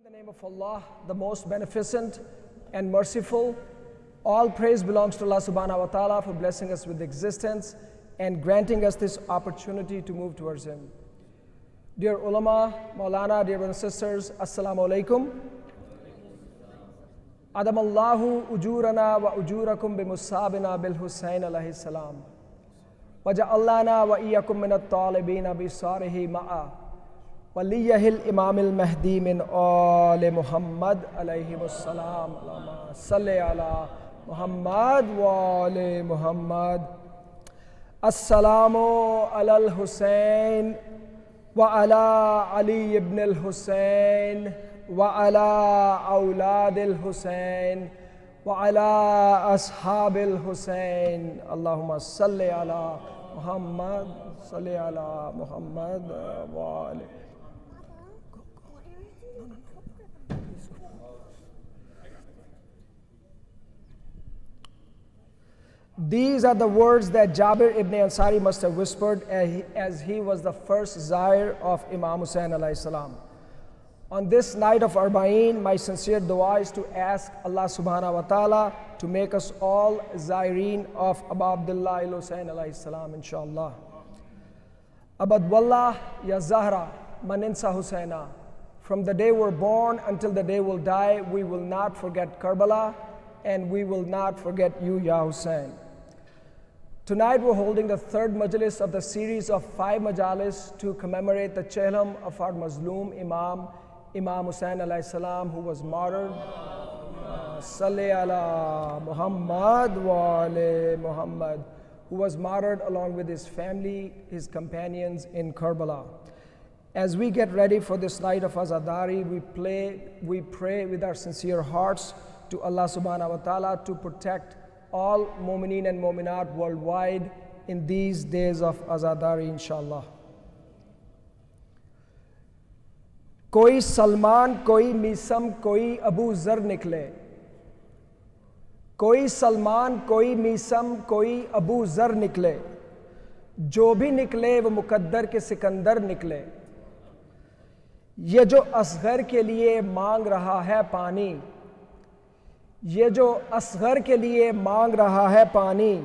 In the name of Allah, the most beneficent and merciful. All praise belongs to Allah subhanahu wa ta'ala for blessing us with existence and granting us this opportunity to move towards Him. Dear ulama, Maulana, dear brothers and sisters, Assalamu alaikum. Adamallahu ujurana wa ujurakum bimusabina bil Husayn alayhi salam. Waja'allana wa iyyakum minat talibina bisarihi ma'a. Waliyahil Imamil Mehdi min Ali Muhammad alayhi wassalam. Allahumma salli ala Muhammad wa ali Muhammad. Assalamu ala al-Husayn wa ala Ali ibn al-Husayn wa ala awlad al-Husayn wa ala ashab al-Husayn. Allahumma salli ala Muhammad, salli ala Muhammad wa ali. These are the words that Jabir ibn Ansari must have whispered as he was the first Zair of Imam Hussain alayhi salam. On this night of Arbaeen, my sincere dua is to ask Allah subhanahu wa ta'ala to make us all Zaireen of Abu Abdullah al-Hussain alayhi salam, inshallah. Abad wallah ya Zahra maninsa Hussaina. From the day we're born until the day we'll die, we will not forget Karbala and we will not forget you, Ya Hussain. Tonight we're holding the third Majalis of the series of 5 Majalis to commemorate the Chehlam of our Mazloom Imam Hussain alayhi salam, who was martyred. Salli ala Muhammad wa ali Muhammad, who was martyred along with his family, his companions in Karbala. As we get ready for this night of Azadari, we pray with our sincere hearts to Allah subhanahu wa ta'ala to protect all mu'mineen and mu'minat worldwide in these days of Azadari, inshallah. Koi Salman, koi Misam, koi Abu Zar nikle. Koi Salman, koi Misam, koi Abu Zar nikle. Jo bhi nikle wo muqaddar ke Sikandar nikle. یہ جو اصغر کے لیے مانگ رہا ہے پانی، یہ جو اصغر کے لیے مانگ رہا ہے پانی،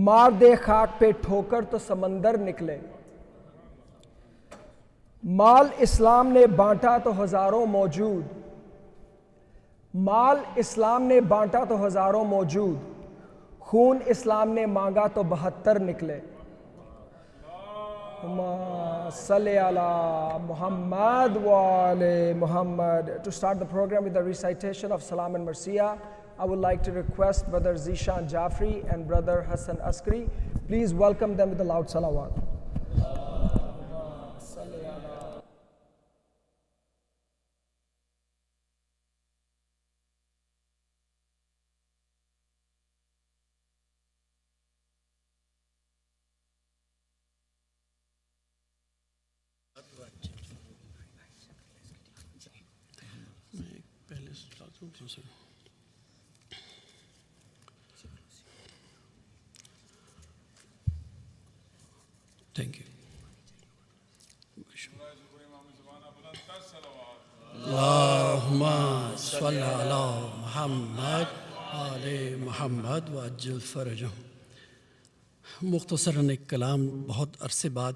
مار دے خاک پہ ٹھوکر تو سمندر نکلے۔ مال اسلام نے بانٹا تو ہزاروں موجود، مال اسلام نے بانٹا تو ہزاروں موجود، خون اسلام نے مانگا تو 72 نکلے۔ Salli ala Muhammad wa ali Muhammad. To start the program with the recitation of Salam and Marsiya, I would like to request Brother Zishan Jafri and Brother Hassan Askari. Please welcome them with a loud salawat. Thank you. Allahumma salli ala Muhammad ali Muhammad wa ajil farajahum. مختصراً ایک کلام بہت عرصے بعد،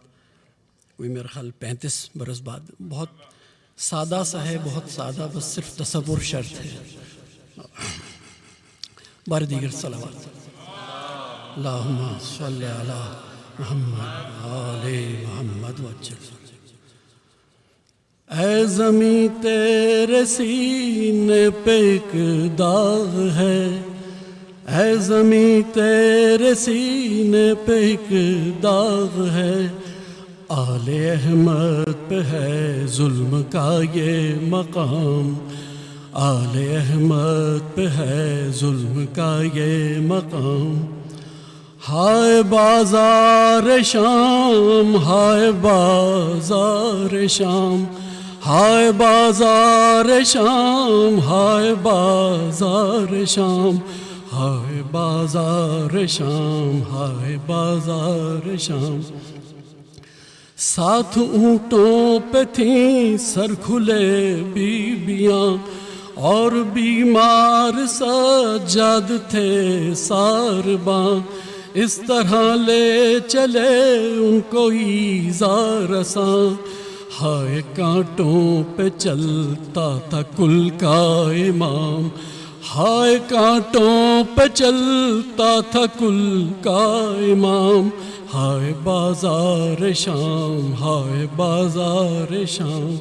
کوئی میرا خیال 35 برس بعد، بہت سادہ سا ہے، بہت سادہ، بس صرف تصور شرط ہے۔ بار دیگر صلوات۔ اللہم صلی علی محمد آل محمد وجل۔ اے زمین تیرے سینے پہ ایک داغ ہے، اے زمین تیرے سینے پہ ایک داغ ہے، آل احمد پہ ہے ظلم کا یہ مقام، آل احمد پہ ہے ظلم کا یہ مقام۔ ہائے بازار شام، ہائے بازار شام، ہائے بازار شام، ہائے بازار شام، ہائے بازار شام، ہائے بازار شام۔ ساتھ اونٹوں پہ تھیں سر کھلے بیبیاں اور بیمار سجاد تھے سارباں، اس طرح لے چلے ان کو ایذا رساں، ہائے کانٹوں پہ چلتا تھا کل کا امام، ہائے کانٹوں پہ چلتا تھا کل کا امام، ہائے بازار شام، ہائے بازار شام۔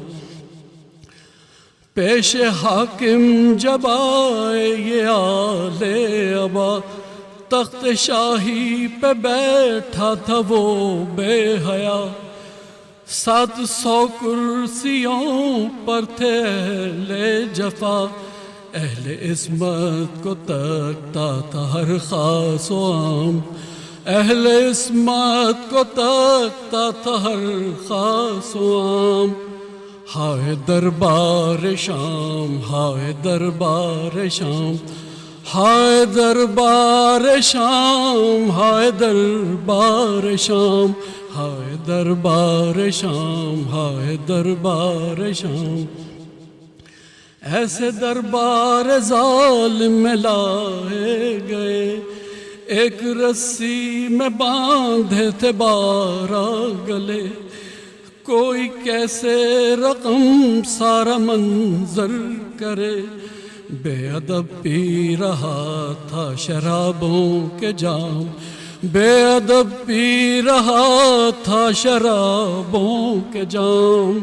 پیش حاکم جب آئے یہ آل ابا، تخت شاہی پہ بیٹھا تھا وہ بے حیا، 700 کرسیوں پر تھے اہل جفا، اہل عصمت کو تکتا تھا ہر خاص و عام، اہل عصمت کو تکتا تھا ہر خاص و عام، ہائے دربار شام، ہائے دربار شام، ہائے دربار شام، ہائے دربار شام، ہائے دربار شام، ہائے دربار شام۔ ایسے دربار ظالم میں لائے گئے، ایک رسی میں باندھے تھے 12 گلے، کوئی کیسے رقم سارا منظر کرے، بے ادب پی رہا تھا شرابوں کے جام، بے ادب پی رہا تھا شرابوں کے جام،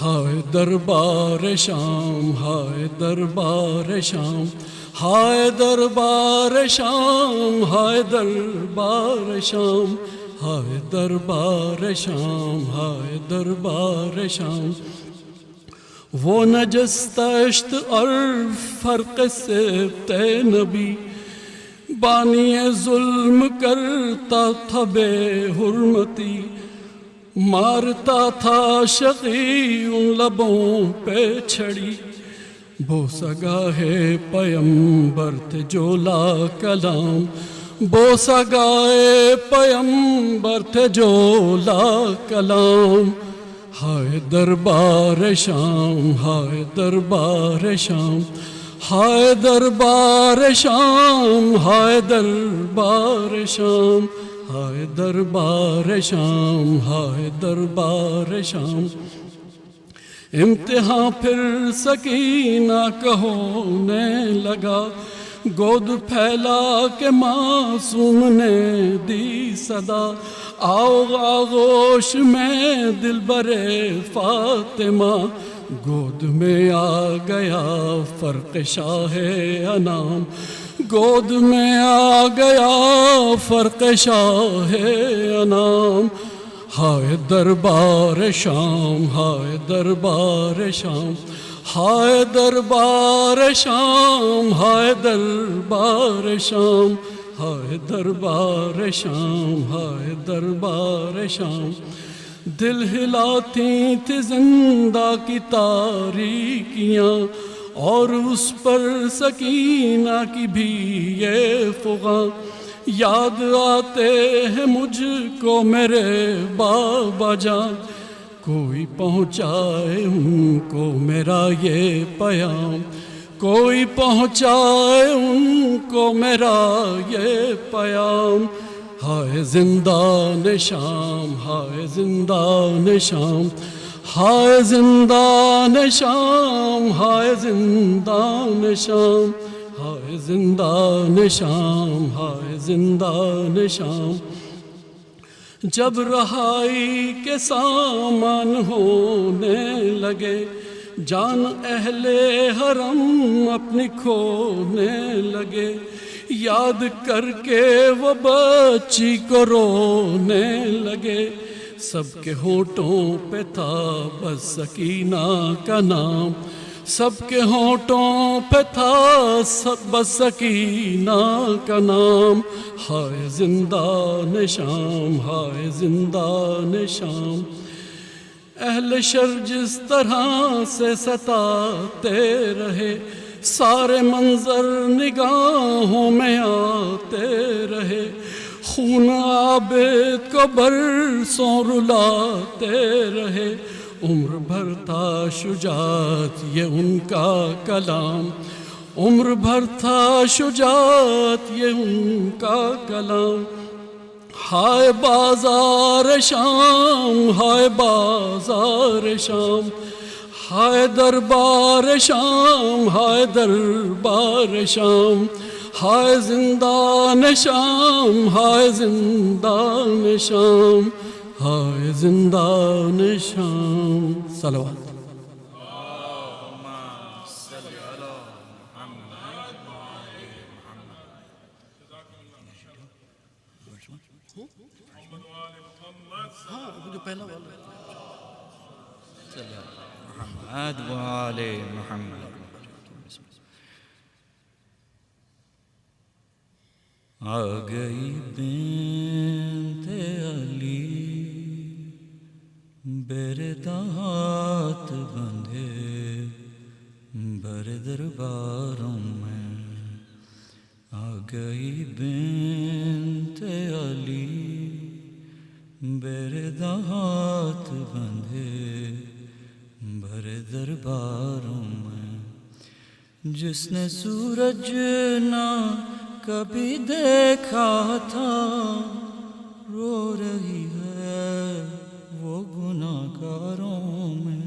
ہائے دربار شام، ہائے دربار شام، ہائے دربار شام، ہائے دربار شام، ہائے دربار شام، ہائے دربار شام۔ وہ نجس تشت اور فرق سبت نبی، بانی ظلم کرتا تھا بے حرمتی، مارتا تھا شقی ان لبوں پہ چھڑی، بوسہ گاہے پیمبر تھے جو لا کلام، بوسہ گائے پیمبر تھے جو لا کلام، ہائے دربار شام، ہائے دربار شام، ہائے دربار شام، ہائے دربار شام، ہائے دربار شام، ہائے دربار شام۔ امتحان پھر سکینہ کا ہونے لگا، گود پھیلا کے معصوم نے دی صدا، آؤ آغوش میں دلبر فاطمہ، گود میں آ گیا فرق شاہ انام، گود میں آ گیا فرق شاہ انام، ہائے دربار شام، ہائے دربار شام، ہائے دربار شام، ہائے دربار شام، ہائے دربار شام، ہائے دربار شام۔ دل ہلاتی تھی زندہ کی تاریکیاں، اور اس پر سکینہ کی بھی یہ فغاں، یاد آتے ہیں مجھ کو میرے بابا جان، کوئی پہنچائے ان کو میرا یہ پیام، کوئی پہنچائے ان کو میرا یہ پیام، ہائے زندان شام، ہائے زندان شام، ہائے زندان شام، ہائے زندان شام، ہائے زندان شام، ہائے زندان شام۔ جب رہائی کے سامان ہونے لگے، جان اہل حرم اپنی کھونے لگے، یاد کر کے وہ بچی کو رونے لگے، سب کے ہونٹوں پہ تھا بس سکینہ کا نام، سب کے ہونٹوں پہ تھا بس سکینہ کا نام، ہائے زندان شام، ہائے زندان شام۔ اہل شر جس طرح سے ستاتے رہے، سارے منظر نگاہوں میں آتے رہے، خون عابد کو برسوں رلاتے رہے، عمر بھر تھا شجاعت یہ ان کا کلام، عمر بھر تھا شجاعت یہ ان کا کلام۔ ہائے بازار شام، ہائے بازار شام، ہائے دربار شام، ہائے دربار شام، ہائے زندان شام، ہائے زندان شام، ہائے زندان شام۔ صلوات۔ جو پہلا والا محمد وآل محمد۔ آ گئی بنت علی بیردہات بندھے بر درباروں میں، آ گئی بنت علی بیردہات بندھے بر درباروں میں، جس نے سورج نہ کبھی دیکھا تھا، رو رہی ہے وہ گناہگاروں میں،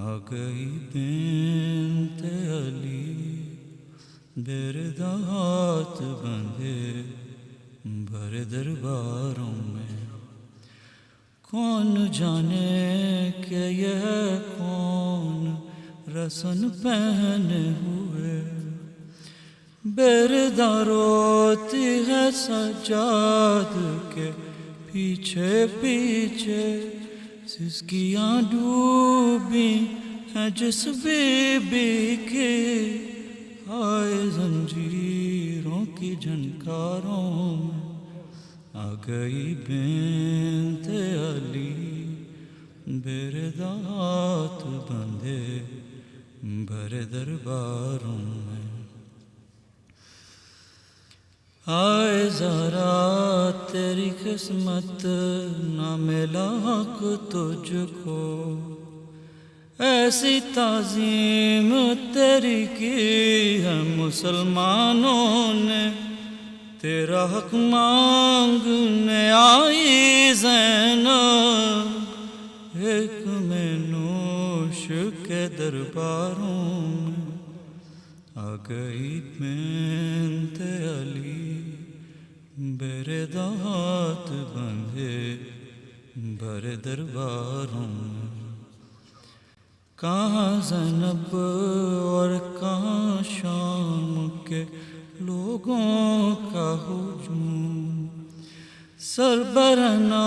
آ گئی بنت علی بیردہات بندھے بر درباروں میں۔ کون جانے کہ یہ کون رسن پہنے ہوئے، بیردہ روتی ہے سجاد کے پیچھے پیچھے، سسکیاں ڈوبی ہیں جس بی بی کی، ہائے زنجیروں کی جھنکاروں میں، آ گئی بنت علی بیردہات بندھے بر درباروں میں۔ آئے ذرا تیری قسمت نہ ملا حق تجھ کو، ایسی تعظیم تیری کی ہے مسلمانوں نے، تیرا حق مانگنے آئی زینب ایک میں نوش کے درباروں میں، آ گئی بنت علی بیردہات بندھے بر درباروں میں۔ کہاں زینب اور کہاں شام کے لوگوں کا ہجوم، سربرنا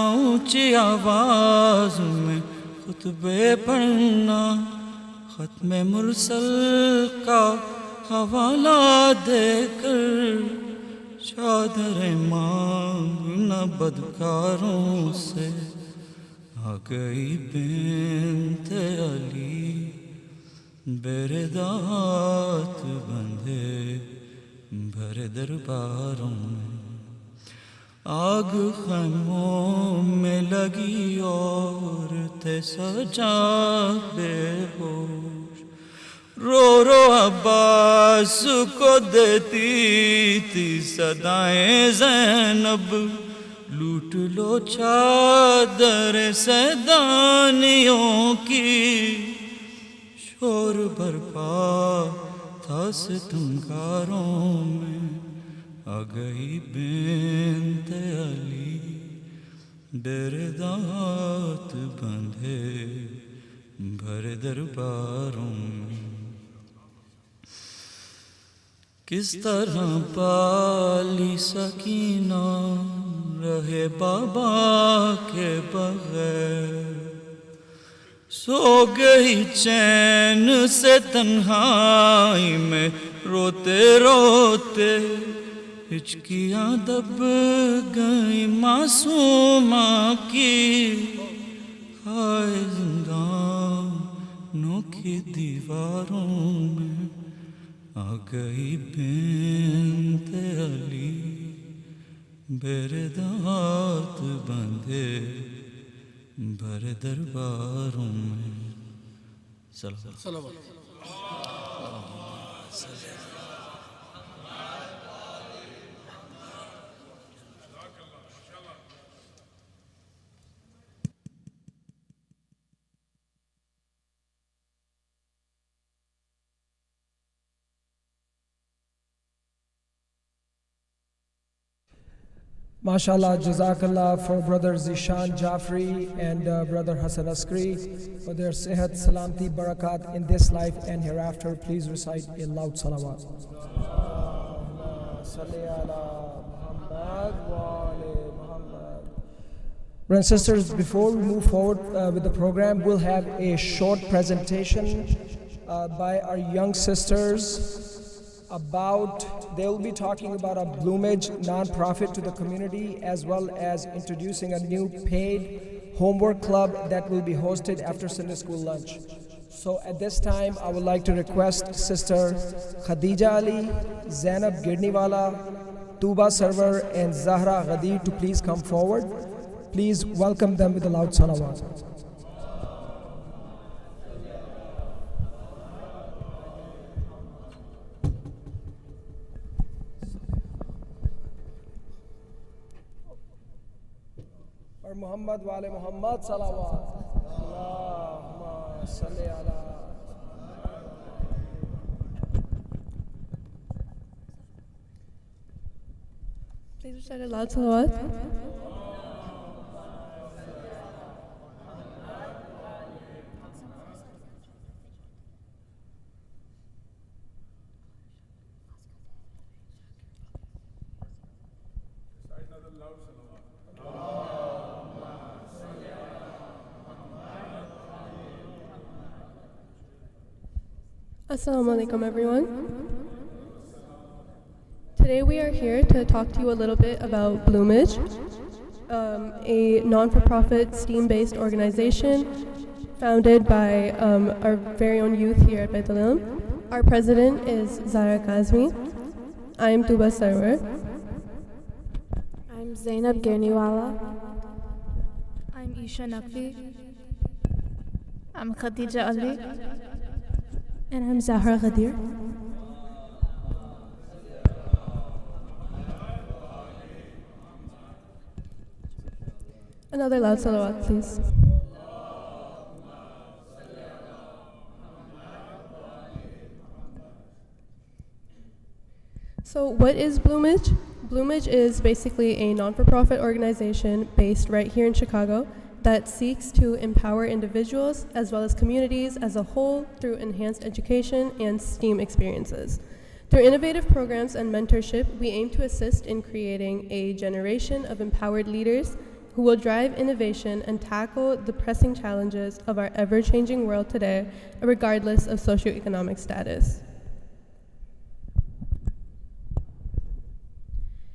اونچی آواز میں خطبے پڑھنا، ختم مرسل کا حوالہ دے کر چادریں مانگنا بدکاروں سے، آ گئی بنت علی بیردہات بندھے بر درباروں میں۔ آگ خیموں میں لگی عورتیں سجا بے ہوش، رو رو عباس کو دیتی تھی صدائیں زینب، لوٹ لو چادر سیدانیوں کی، شور برپا تھا ستمکاروں میں، آ گئی بنت علی بیردہات بندھے بر درباروں میں۔ کس طرح پالی سکینہ رہے بابا کے بغیر، سو گئی چین سے تنہائی میں روتے روتے، ہچکیاں دب گئی معصومہ کی، ہائے زندانوں کی دیواروں میں، آ گئی بنت علی बेरदात बंधे भर दरबारों में सल्लल्लाहु MashaAllah, Jazakallah for Brother Zishan Jafri and Brother Hassan Askri for their sehat, salamti, barakat in this life and hereafter. Please recite a loud salawat. Brothers and sisters, before we move forward with the program, we'll have a short presentation by our young sisters they'll be talking about a Bloomage non-profit to the community, as well as introducing a new paid homework club that will be hosted after Sunday school lunch. So at this time, I would like to request Sister Khadija Ali, Zainab Girniwala, Tuba Sarwar, and Zahra Ghadir to please come forward. Please welcome them with a loud salawat. Muhammad wa ala Muhammad salawat. Allahumma salli ala. Please recite a loud salawat. Assalamu alaikum, everyone. Today we are here to talk to you a little bit about Bloomage, a non-for-profit STEAM-based organization founded by our very own youth here at Bait al-Ilm. Our president is Zahra Kazmi. I am Tuba Sarwar. I'm Zainab Girniwala. I'm Isha Naqvi. I'm Khadija Ali. And I'm Zahra Ghadir. Another loud salawat, please. So what is Bloomage? Bloomage is basically a non-for-profit organization based right here in Chicago that seeks to empower individuals as well as communities as a whole through enhanced education and STEAM experiences. Through innovative programs and mentorship, we aim to assist in creating a generation of empowered leaders who will drive innovation and tackle the pressing challenges of our ever-changing world today, regardless of socioeconomic status.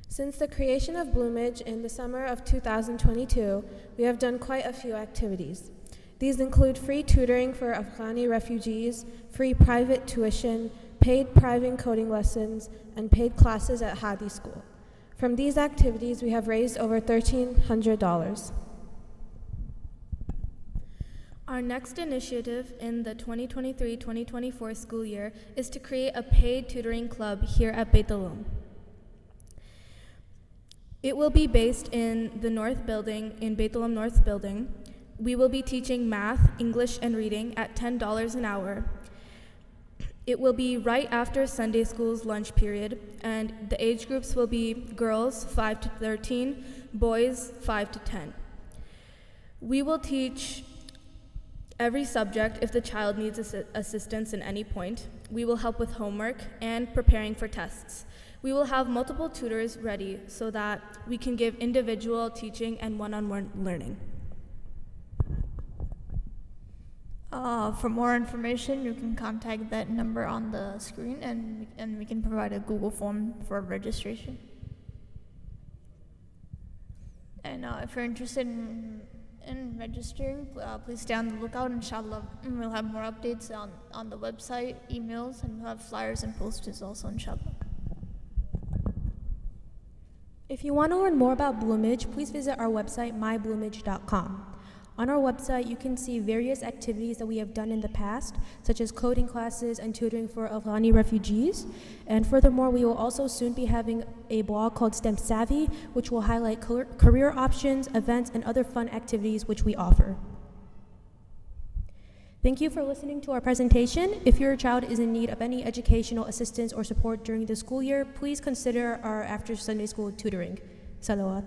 Since the creation of Bloomage in the summer of 2022, we have done quite a few activities. These include free tutoring for Afghani refugees, free private tuition, paid private coding lessons, and paid classes at Hadi School. From these activities, we have raised over $1,300. Our next initiative in the 2023-2024 school year is to create a paid tutoring club here at Beit al-Ilm. It will be based in the North Building, in Beit al-Ilm North Building. We will be teaching math, English, and reading at $10 an hour. It will be right after Sunday school's lunch period, and the age groups will be girls 5 to 13, boys 5 to 10. We will teach every subject if the child needs assistance in any point. We will help with homework and preparing for tests. We will have multiple tutors ready so that we can give individual teaching and one-on-one learning. For more information, you can contact that number on the screen, and we can provide a Google form for registration. And if you're interested in registering, please stay on the lookout. Inshallah, we'll have more updates on the website, emails, and we'll have flyers and posters also, inshallah. If you want to learn more about Bloomage, please visit our website, mybloomage.com. On our website, you can see various activities that we have done in the past, such as coding classes and tutoring for Afghani refugees. And furthermore, we will also soon be having a blog called STEM Savvy, which will highlight career options, events, and other fun activities which we offer. Thank you for listening to our presentation. If your child is in need of any educational assistance or support during the school year, please consider our after Sunday school tutoring. Salawat.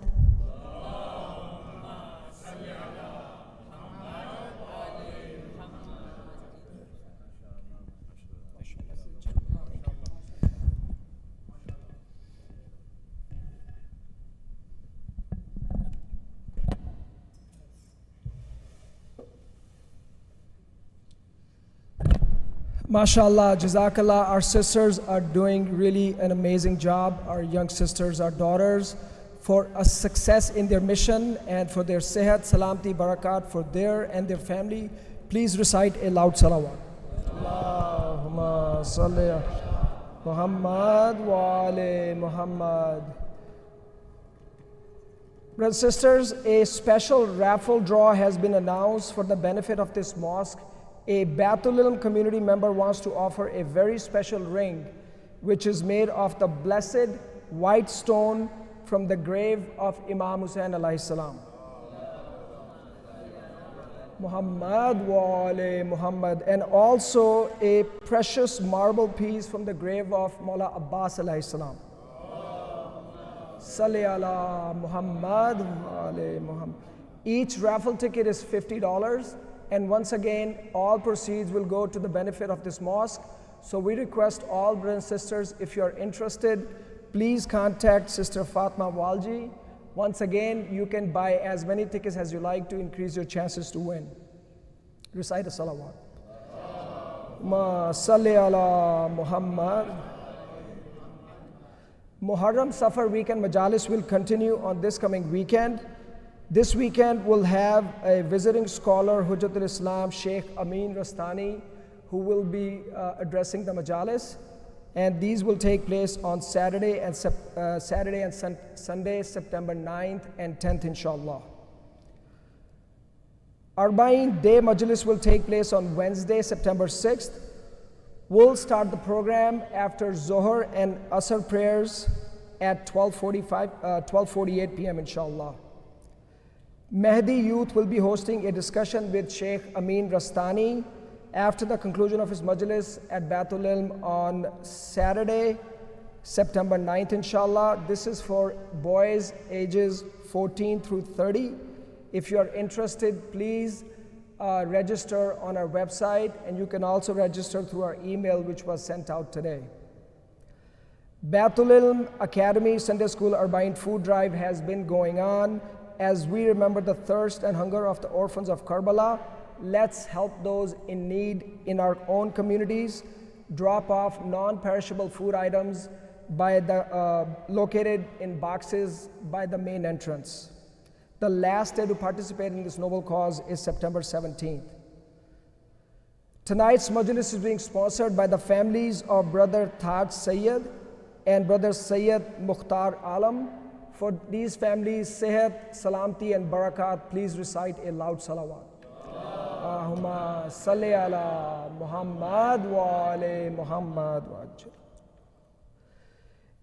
MashaAllah, Jazakallah, our sisters are doing really an amazing job. Our young sisters, our daughters, for a success in their mission and for their sehat, salamti, barakat for their and their family. Please recite a loud salawat. Allahumma salli ala Muhammad wa ali Muhammad. Brothers and sisters, a special raffle draw has been announced for the benefit of this mosque. A Baitul Ilm community member wants to offer a very special ring, which is made of the blessed white stone from the grave of Imam Hussain alayhi salam. Muhammad wa ali Muhammad, and also a precious marble piece from the grave of Maulana Abbas alayhi salam. Salli ala Muhammad wa ali Muhammad. Each raffle ticket is $50. And once again, all proceeds will go to the benefit of this mosque. So we request all brothers and sisters, if you're interested, please contact Sister Fatma Walji. Once again, you can buy as many tickets as you like to increase your chances to win. Recite a salawat. Ma salli ala Muhammad. Muharram Safar Weekend Majalis will continue on this coming weekend. This weekend we'll have a visiting scholar, Hujjatul Islam, Sheikh Amin Rastani, who will be addressing the Majalis. And these will take place on Saturday and Sunday, September 9th and 10th, inshallah. Arbaeen Majalis will take place on Wednesday, September 6th. We'll start the program after Zohar and Asr prayers at 12:48 p.m. inshallah. Mehdi Youth will be hosting a discussion with Sheikh Amin Rastani after the conclusion of his Majalis at Baitul Ilm on Saturday, September 9th, inshallah. This is for boys ages 14 through 30. If you are interested, please register on our website, and you can also register through our email, which was sent out today. Baitul Ilm Academy Sunday School Arbaeen Food Drive has been going on. As we remember the thirst and hunger of the orphans of Karbala, let's help those in need in our own communities. Drop off non-perishable food items by located in boxes by the main entrance. The last day to participate in this noble cause is September 17th. Tonight's Majlis is being sponsored by the families of Brother Taj Sayyid and Brother Sayyid Mukhtar Alam. For these families, sehat, salamti, and barakat, please recite a loud salawat. Allahumma salli ala Muhammad wa ali Muhammad wa ajal.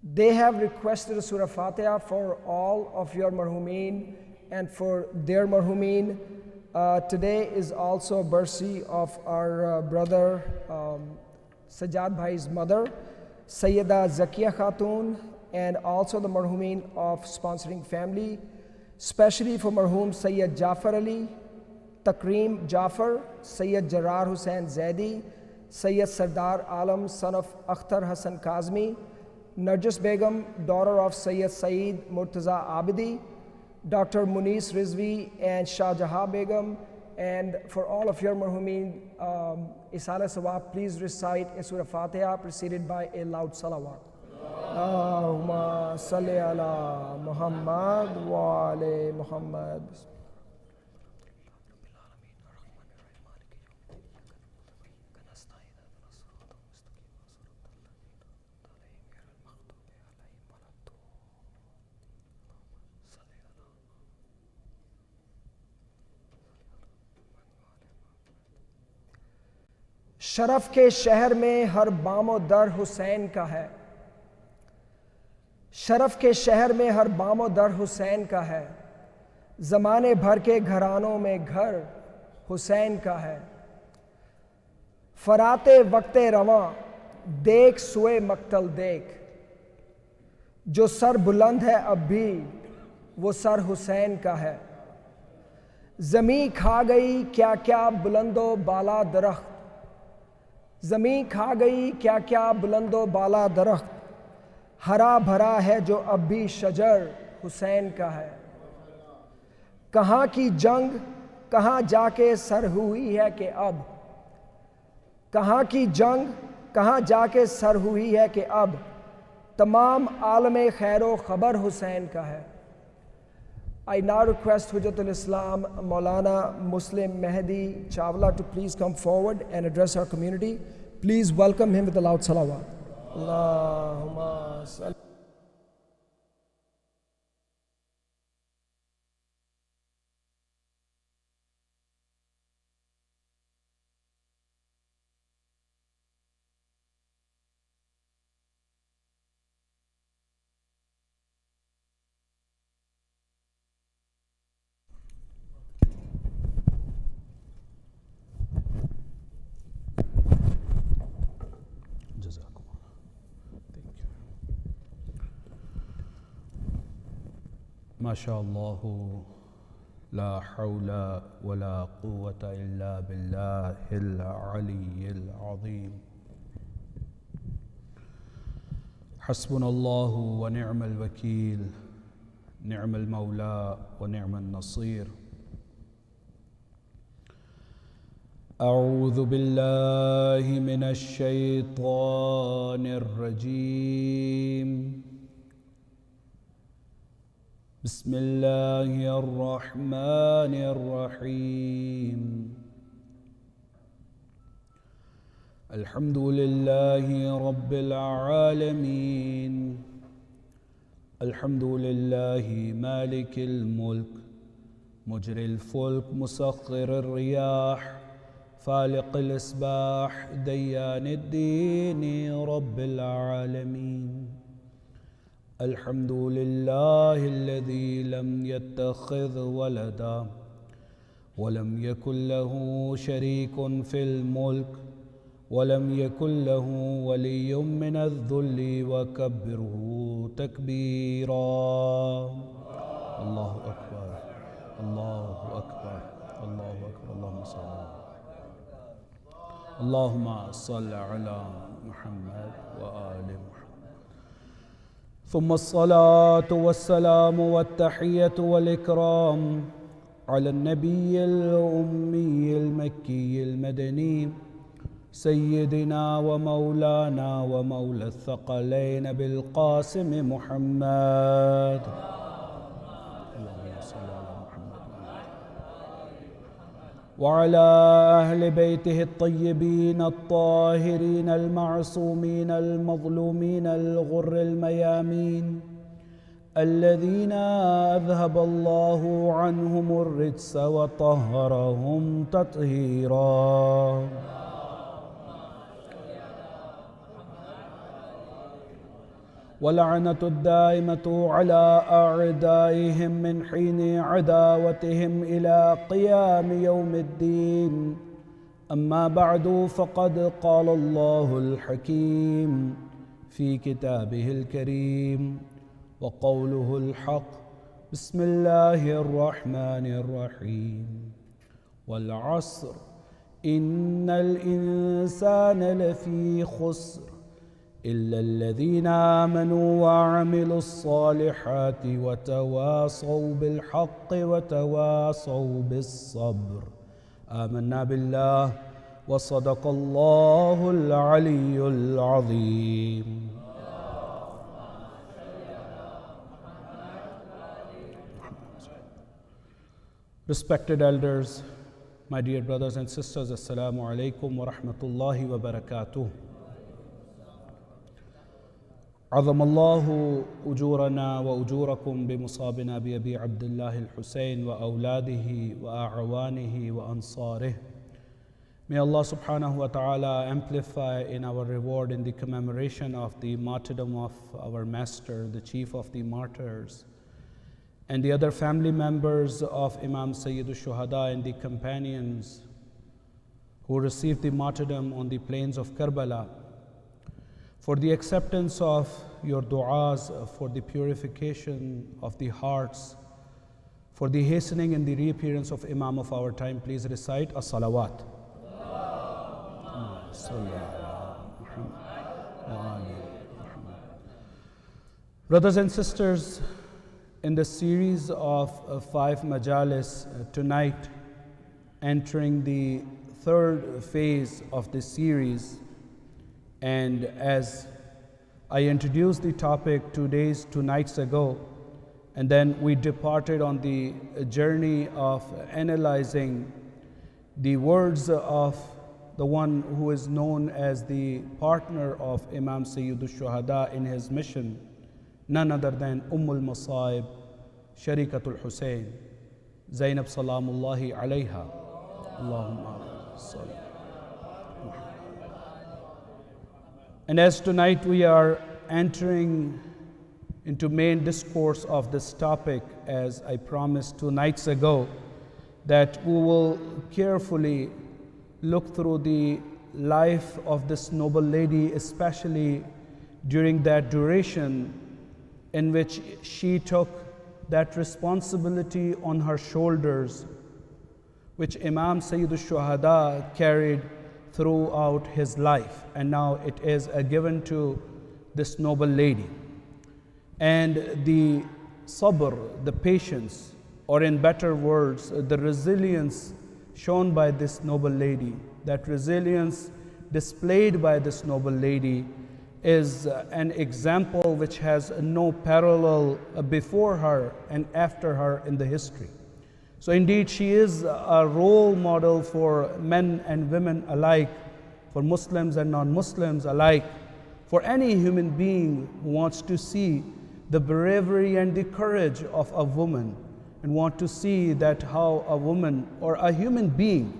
They have requested a Surah Fatiha for all of your marhumeen and for their marhumeen. Today is also a birthday of our brother Sajjad Bhai's mother, Sayyida Zakiya Khatun, and also the marhumeen of sponsoring family, especially for marhum Sayyid Jafar Ali, Takreem Jafar, Sayyid Jarar Hussain Zaidi, Sayyid Sardar Alam, son of Akhtar Hassan Kazmi, Narjis Begum, daughter of Sayyid Saeed Murtaza Abidi, Dr. Munis Rizvi, and Shah Jahan Begum. And for all of your marhumeen, Isala Sawab, please recite a Surah Fatiha preceded by a loud salawat. Allahumma salli ala Muhammad wa ali Muhammad. شرف کے شہر میں ہر بام و در حسین کا ہے، شرف کے شہر میں ہر بام و در حسین کا ہے، زمانے بھر کے گھرانوں میں گھر حسین کا ہے۔ فراتے وقت رواں دیکھ سوئے مقتل دیکھ، جو سر بلند ہے اب بھی وہ سر حسین کا ہے۔ زمیں کھا گئی کیا کیا بلند و بالا درخت، زمیں کھا گئی کیا کیا بلند و بالا درخت، ہرا بھرا ہے جو اب بھی شجر حسین کا ہے۔ کہاں کی جنگ کہاں جا کے سر ہوئی ہے کہ اب، کہاں کی جنگ کہاں جا کے سر ہوئی ہے کہ اب، تمام عالم خیر و خبر حسین کا ہے۔ I now request Hujjatul Islam Maulana Muslim Mehdi Chawla to please come forward and address our community. Please welcome him with a loud salawat. Allahumma salli. ما شاء الله لا حول ولا قوة إلا بالله العلي العظيم. حسبنا الله ونعم الوكيل، نعم المولى ونعم النصير. أعوذ بالله من الشيطان الرجيم. بسم الله الرحمن الرحيم. الحمد لله رب العالمين، الحمد لله مالك الملك مجري الفلك مسخر الرياح فالق الإصباح ديان الدين رب العالمين. الحمد لله الذي لم يتخذ ولدا ولم يكن له شريك في الملك ولم يكن له ولي من الذل وكبره تكبيرا. الله أكبر الله أكبر الله أكبر. اللهم صل على محمد وآل محمد. ثم الصلاة والسلام والتحية والإكرام على النبي الأمي المكي المدني سيدنا ومولانا ومولى الثقلين بالقاسم محمد. وعلى أهل بيته الطيبين الطاهرين المعصومين المظلومين الغر الميامين الذين أذهب الله عنهم الرجس وطهرهم تطهيرا. ولعنة الدائمة على أعدائهم من حين عداوتهم إلى قيام يوم الدين. أما بعد، فقد قال الله الحكيم في كتابه الكريم وقوله الحق. بسم الله الرحمن الرحيم. والعصر إن الإنسان لفي خسر إلا الذين آمنوا وعملوا الصالحات وتواصوا بالحق وتواصوا بالصبر. آمنا بالله وصدق الله العلي العظيم. Respected elders, my dear brothers and sisters, Assalamu alaikum wa rahmatullahi wa barakatuh. عظم الله أجورنا وأجوركم بمصابنا بأبي عبد الله الحسين وأولاده وأعوانه وأنصاره May Allah subhanahu wa ta'ala amplify in our reward in the commemoration of the martyrdom of our master, the chief of the martyrs, and the other family members of Imam Sayyidul Shuhada and the companions who received the martyrdom on the plains of Karbala, for the acceptance of your du'as, for the purification of the hearts, for the hastening and the reappearance of Imam of our time. Please recite as-salawat. Brothers and sisters, in the series of 5 majalis tonight, entering the third phase of this series, and as I introduced the topic 2 nights ago, and then we departed on the journey of analyzing the words of the one who is known as the partner of Imam Sayyidul Shuhada in his mission, none other than Ummul Masaib, Sharikatul Hussein, Zainab Salamullahi alayha. Allahumma salli. And as tonight we are entering into main discourse of this topic, as I promised 2 nights ago, that we will carefully look through the life of this noble lady, especially during that duration in which she took that responsibility on her shoulders, which Imam Sayyidul Shuhada carried throughout his life, and now it is given to this noble lady. And the sabr, the patience, or in better words, the resilience shown by this noble lady, that resilience displayed by this noble lady is an example which has no parallel before her and after her in the history. So indeed, she is a role model for men and women alike, for Muslims and non-Muslims alike, for any human being who wants to see the bravery and the courage of a woman, and want to see that how a woman or a human being,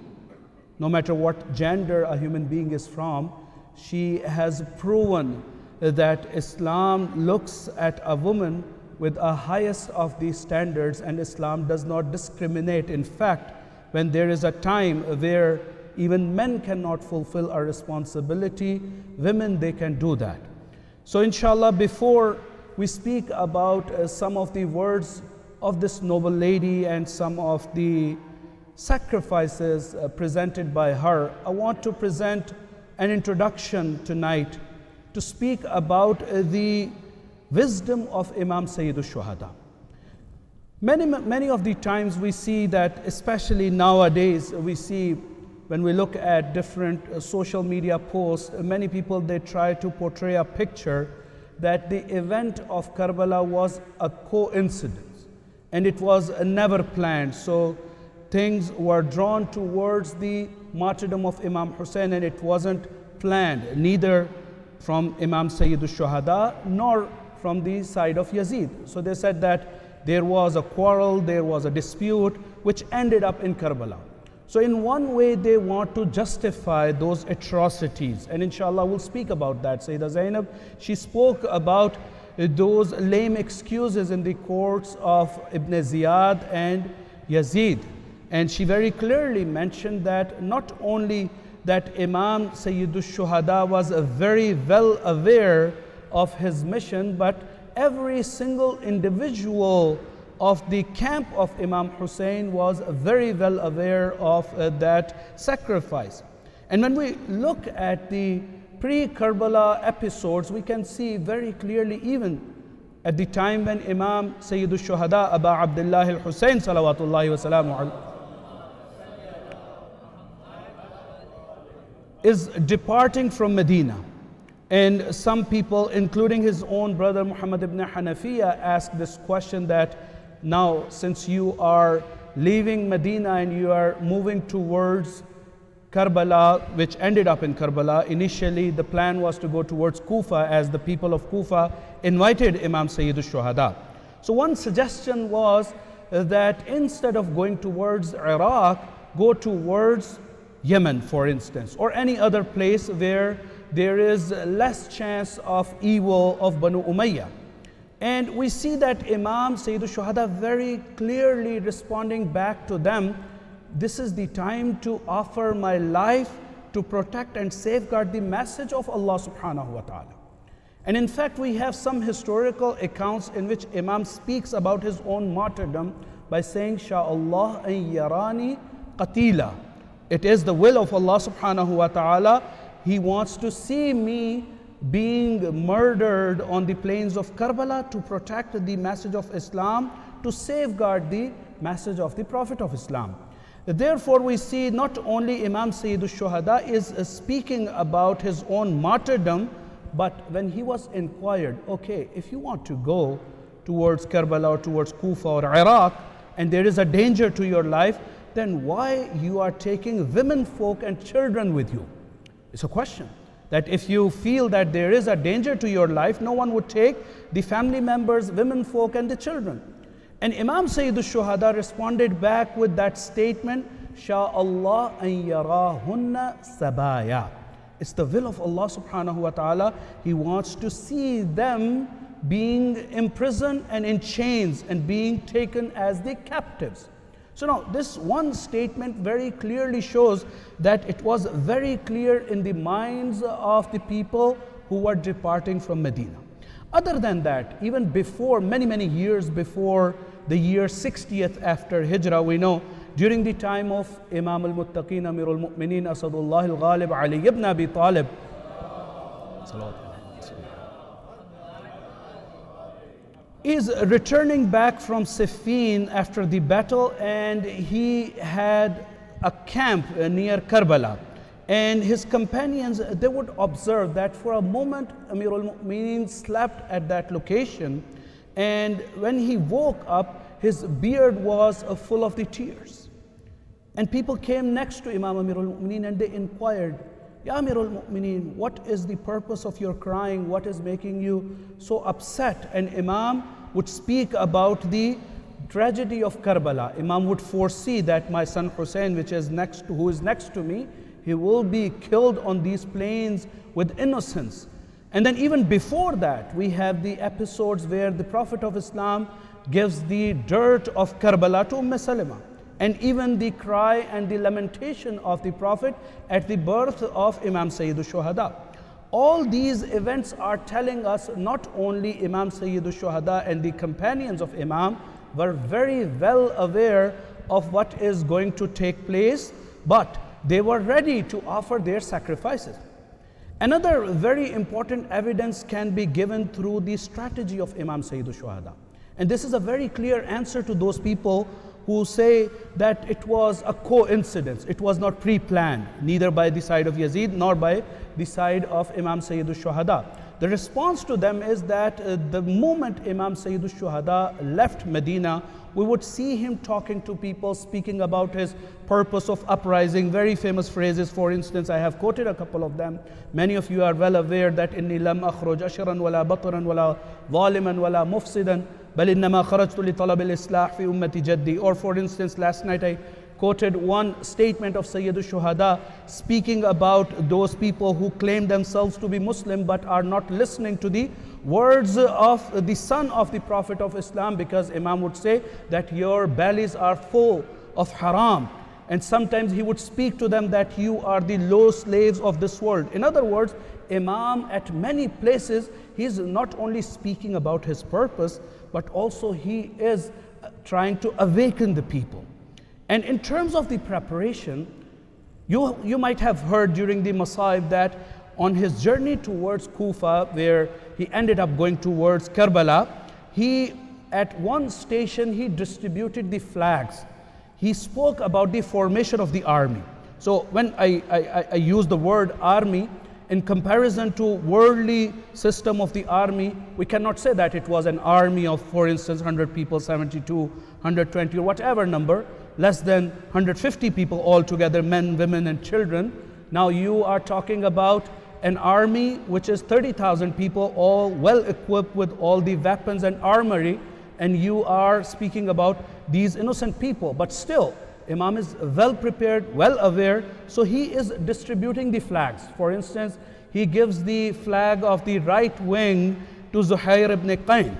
no matter what gender a human being is from, she has proven that Islam looks at a woman with a highest of these standards, and Islam does not discriminate. In fact, when there is a time where even men cannot fulfill a responsibility, women, they can do that. So inshallah, before we speak about some of the words of this noble lady and some of the sacrifices presented by her, I want to present an introduction tonight to speak about the wisdom of Imam Sayyidul Shuhada. Many of the times we see that, especially nowadays, we see when we look at different social media posts, many people, they try to portray a picture that the event of Karbala was a coincidence and it was never planned. So things were drawn towards the martyrdom of Imam Hussein, and it wasn't planned, neither from Imam Sayyidul Shuhada nor from the side of Yazid. So they said that there was a quarrel, there was a dispute, which ended up in Karbala. So in one way, they want to justify those atrocities, and inshallah we'll speak about that. Sayyidah Zainab, she spoke about those lame excuses in the courts of Ibn Ziyad and Yazid, and she very clearly mentioned that not only that Imam Sayyidul Shuhada was very well aware of his mission, but every single individual of the camp of Imam Hussein was very well aware of that sacrifice. And when we look at the pre-Karbala episodes, we can see very clearly, even at the time when Imam Sayyidul Shuhada Aba Abdullah al-Hussein salawatullahi wa salamu alayhi is departing from Medina. And some people, including his own brother Muhammad ibn Hanafiya, asked this question that now, since you are leaving Medina and you are moving towards Karbala, which ended up in Karbala, initially the plan was to go towards Kufa, as the people of Kufa invited Imam Sayyidul Shuhada. So one suggestion was that instead of going towards Iraq, go towards Yemen, for instance, or any other place where there is less chance of evil of Banu Umayyah. And we see that Imam Sayyid al-Shuhada very clearly responding back to them, this is the time to offer my life to protect and safeguard the message of Allah subhanahu wa ta'ala. And in fact, we have some historical accounts in which Imam speaks about his own martyrdom by saying, Sha'Allah an yarani qatila. It is the will of Allah subhanahu wa ta'ala. He wants to see me being murdered on the plains of Karbala to protect the message of Islam, to safeguard the message of the Prophet of Islam. Therefore, we see not only Imam Sayyid al-Shuhada is speaking about his own martyrdom, but when he was inquired, okay, if you want to go towards Karbala or towards Kufa or Iraq, and there is a danger to your life, then why you are taking women folk and children with you? It's a question. That if you feel that there is a danger to your life, no one would take the family members, women folk and the children. And Imam Sayyid al-Shuhada responded back with that statement, Sha'Allah an yarahunna sabaya. It's the will of Allah subhanahu wa ta'ala. He wants to see them being imprisoned and in chains and being taken as the captives. So now this one statement very clearly shows that it was very clear in the minds of the people who were departing from Medina. Other than that, even before, many years before the year 60th after Hijrah, we know during the time of Imam al-Muttaqeen, Amirul Mu'mineen, Asadullah al-Ghalib, Ali ibn Abi Talib, is returning back from Siffin after the battle, and he had a camp near Karbala. And his companions, they would observe that for a moment Amirul Mu'mineen slept at that location, and when he woke up, his beard was full of the tears. And people came next to Imam Amirul Mu'mineen and they inquired, Ya Amirul Mu'mineen, what is the purpose of your crying? What is making you so upset? And Imam would speak about the tragedy of Karbala. Imam would foresee that my son Hussein, who is next to me, he will be killed on these plains with innocence. And then even before that, we have the episodes where the Prophet of Islam gives the dirt of Karbala to Salama. And even the cry and the lamentation of the Prophet at the birth of Imam Sayyid al-Shuhada. All these events are telling us not only Imam Sayyid al-Shuhada and the companions of Imam were very well aware of what is going to take place, but they were ready to offer their sacrifices. Another very important evidence can be given through the strategy of Imam Sayyid al-Shuhada. And this is a very clear answer to those people who say that it was a coincidence. It was not pre-planned, neither by the side of Yazid nor by the side of Imam Sayyid al-Shuhada. The response to them is that the moment Imam Sayyid al-Shuhada left Medina, we would see him talking to people, speaking about his purpose of uprising, very famous phrases. For instance, I have quoted a couple of them. Many of you are well aware that inni lam akhruj ashran wala batran wala zaliman wala mufsidan bal innama kharajtu li talab al-islah fi ummati jaddi. Or for instance, last night I quoted one statement of Sayyid al-Shuhada speaking about those people who claim themselves to be Muslim but are not listening to the words of the son of the Prophet of Islam, because Imam would say that your bellies are full of haram. And sometimes he would speak to them that you are the low slaves of this world. In other words, Imam at many places, he is not only speaking about his purpose, but also he is trying to awaken the people. And in terms of the preparation, you might have heard during the Masaib that on his journey towards Kufa, where he ended up going towards Karbala, at one station he distributed the flags. He spoke about the formation of the army. So when I use the word army, in comparison to worldly system of the army, we cannot say that it was an army of, for instance, 100 people, 72, 120, or whatever number, less than 150 people altogether, men, women, and children. Now you are talking about an army which is 30,000 people, all well equipped with all the weapons and armory, and you are speaking about these innocent people. But still, Imam is well prepared, well aware, so he is distributing the flags. For instance, he gives the flag of the right wing to Zuhair ibn Qayn,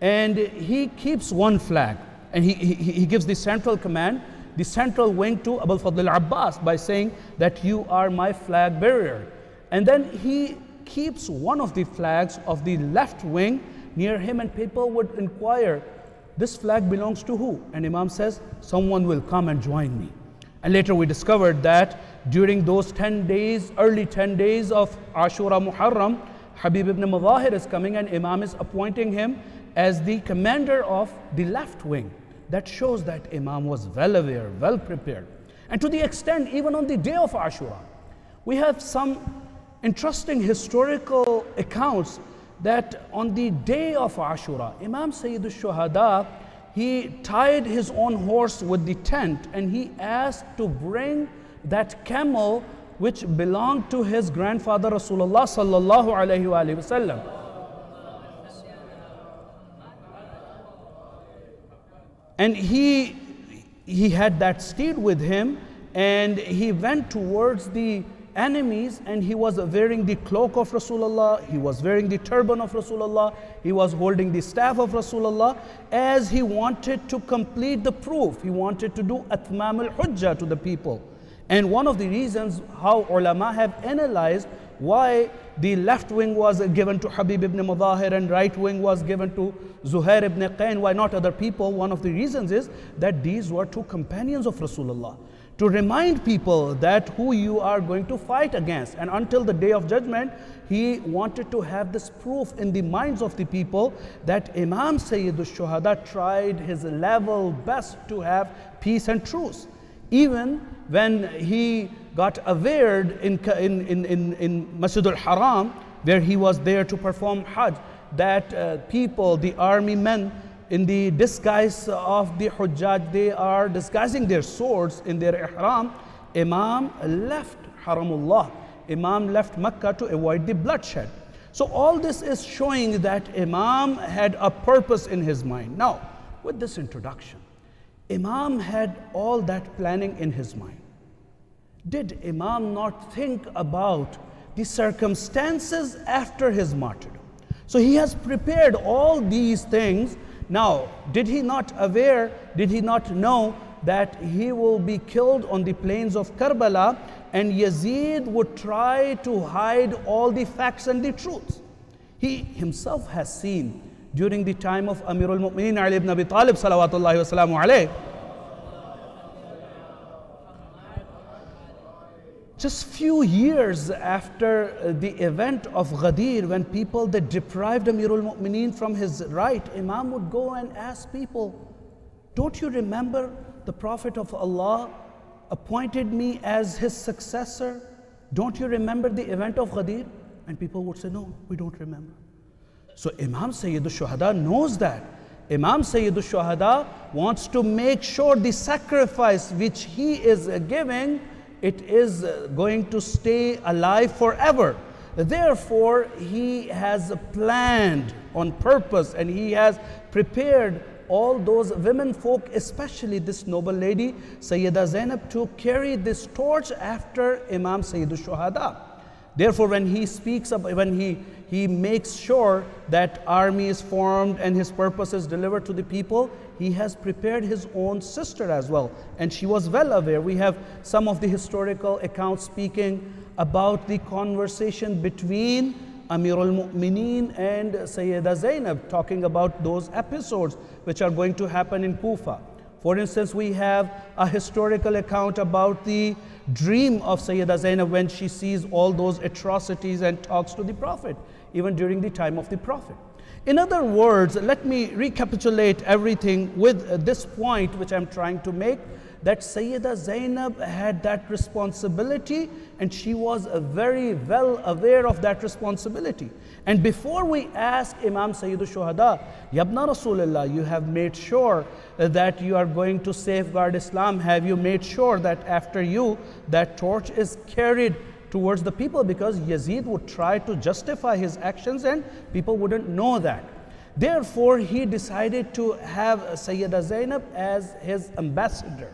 and he keeps one flag, and he gives the central command, the central wing to Abul Fadl al-Abbas by saying that you are my flag bearer. And then he keeps one of the flags of the left wing near him, and people would inquire, this flag belongs to who? And Imam says, someone will come and join me. And later we discovered that during those 10 days, early 10 days of Ashura Muharram, Habib ibn Mudahir is coming and Imam is appointing him as the commander of the left wing. That shows that Imam was well aware, well prepared. And to the extent, even on the day of Ashura, we have some interesting historical accounts that on the day of Ashura, Imam Sayyid al-Shuhada, he tied his own horse with the tent and he asked to bring that camel which belonged to his grandfather Rasulullah sallallahu alayhi wa sallam. And he had that steed with him, and he went towards the enemies, and he was wearing the cloak of Rasulullah, he was wearing the turban of Rasulullah, he was holding the staff of Rasulullah, as he wanted to complete the proof. He wanted to do atmam al-hujjah to the people. And one of the reasons how ulama have analyzed why the left wing was given to Habib ibn Mudahir and right wing was given to Zuhair ibn Qayn, why not other people? One of the reasons is that these were two companions of Rasulullah, to remind people that who you are going to fight against. And until the day of judgment, he wanted to have this proof in the minds of the people that Imam Sayyid al-Shuhada tried his level best to have peace and truce. Even when he got awared in Masjid al-Haram, where he was there to perform Hajj, that people, the army men, in the disguise of the Hujjaj, they are disguising their swords in their ihram. Imam left Haramullah. Imam left Makkah to avoid the bloodshed. So all this is showing that Imam had a purpose in his mind. Now, with this introduction, Imam had all that planning in his mind. Did Imam not think about the circumstances after his martyrdom? So he has prepared all these things. Now, did he not know that he will be killed on the plains of Karbala, and Yazid would try to hide all the facts and the truths? He himself has seen during the time of Amirul Mu'mineen Ali ibn Abi Talib salawatullahi wa salamu alayh, just few years after the event of Ghadir, when people that deprived Amirul Mu'mineen from his right, Imam would go and ask people, don't you remember the Prophet of Allah appointed me as his successor? Don't you remember the event of Ghadir? And people would say, no, we don't remember. So Imam Sayyid al-Shuhada knows that. Imam Sayyid al-Shuhada wants to make sure the sacrifice which he is giving, it is going to stay alive forever. Therefore, he has planned on purpose, and he has prepared all those women folk, especially this noble lady, Sayyida Zainab, to carry this torch after Imam Sayyid al-Shuhada. Therefore, when he speaks up, when he makes sure that army is formed and his purpose is delivered to the people, he has prepared his own sister as well. And she was well aware. We have some of the historical accounts speaking about the conversation between Amirul Mu'mineen and Sayyida Zainab, talking about those episodes which are going to happen in Kufa. For instance, we have a historical account about the dream of Sayyida Zainab when she sees all those atrocities and talks to the Prophet, even during the time of the Prophet. In other words, let me recapitulate everything with this point which I'm trying to make, that Sayyida Zainab had that responsibility, and she was very well aware of that responsibility. And before we ask Imam Sayyid al-Shuhada, Yabna Rasulullah, you have made sure that you are going to safeguard Islam. Have you made sure that after you, that torch is carried towards the people? Because Yazid would try to justify his actions and people wouldn't know that. Therefore, he decided to have Sayyida Zainab as his ambassador.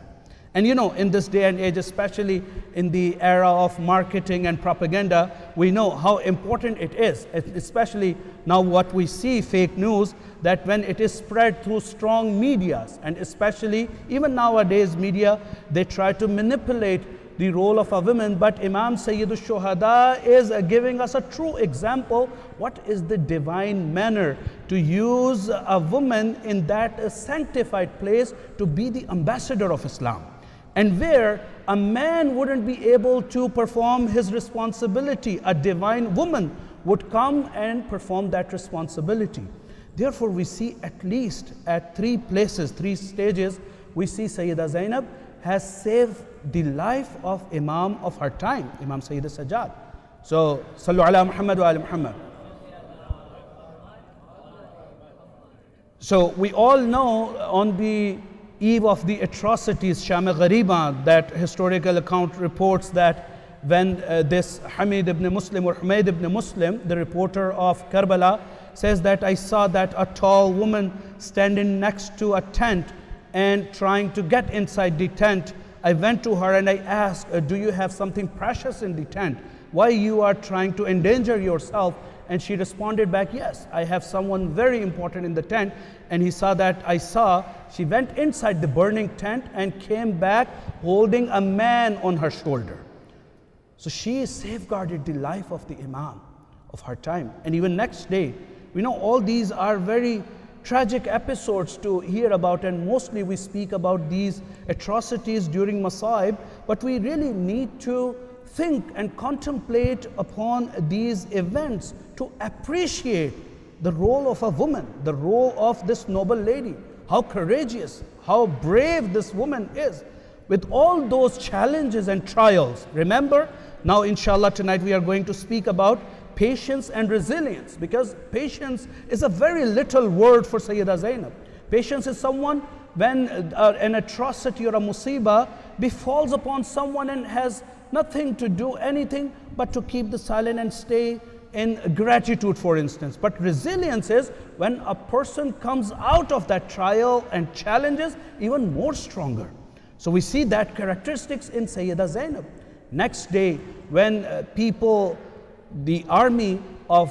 And you know, in this day and age, especially in the era of marketing and propaganda, we know how important it is, especially now what we see, fake news, that when it is spread through strong medias, and especially even nowadays media, they try to manipulate the role of a woman. But Imam Sayyid al-Shuhada is giving us a true example. What is the divine manner to use a woman in that sanctified place to be the ambassador of Islam, and where a man wouldn't be able to perform his responsibility, a divine woman would come and perform that responsibility. Therefore, we see at least at 3 places, 3 stages, we see Sayyida Zainab has saved the life of Imam of her time, Imam Sayyid al-Sajjad. So, Sallu ala Muhammad wa ala Muhammad. So, we all know on the eve of the atrocities, Sham-e-Ghariba, that historical account reports that when this Hamid ibn Muslim or Humayd ibn Muslim, the reporter of Karbala, says that I saw that a tall woman standing next to a tent and trying to get inside the tent. I went to her and I asked, do you have something precious in the tent? Why you are trying to endanger yourself? And she responded back, yes, I have someone very important in the tent. And he saw that she went inside the burning tent and came back holding a man on her shoulder. So she safeguarded the life of the Imam of her time. And even next day, we know all these are very tragic episodes to hear about, and mostly we speak about these atrocities during Masaib, but we really need to think and contemplate upon these events to appreciate the role of a woman, the role of this noble lady, how courageous, how brave this woman is with all those challenges and trials. Remember, now inshallah tonight we are going to speak about patience and resilience, because patience is a very little word for Sayyida Zainab. Patience is someone when an atrocity or a musibah befalls upon someone and has nothing to do anything but to keep the silent and stay in gratitude, for instance. But resilience is when a person comes out of that trial and challenges even more stronger. So we see that characteristics in Sayyida Zainab. Next day, when the army of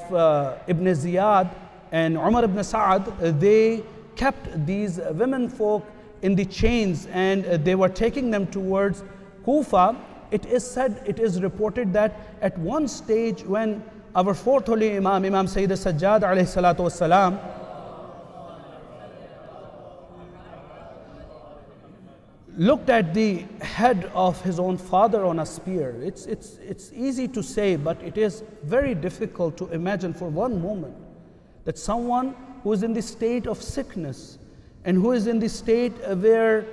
Ibn Ziyad and Umar ibn Sa'ad, they kept these women folk in the chains and they were taking them towards Kufa. It is reported that at one stage when our 4th holy Imam, Imam Sayyid al-Sajjad alayhi salatu wassalam, looked at the head of his own father on a spear. It's easy to say, but it is very difficult to imagine for one moment that someone who is in the state of sickness and who is in the state where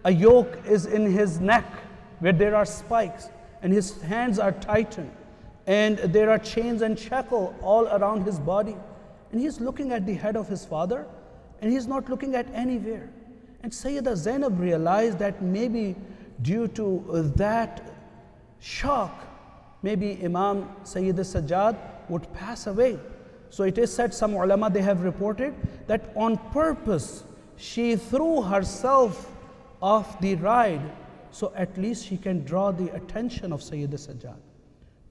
a yoke is in his neck, where there are spikes and his hands are tightened and there are chains and shackles all around his body, and he's looking at the head of his father and he's not looking at anywhere. And Sayyida Zainab realized that maybe due to that shock, maybe Imam Sayyid al-Sajjad would pass away. So it is said, some ulama, they have reported that on purpose she threw herself off the ride so at least she can draw the attention of Sayyid al-Sajjad.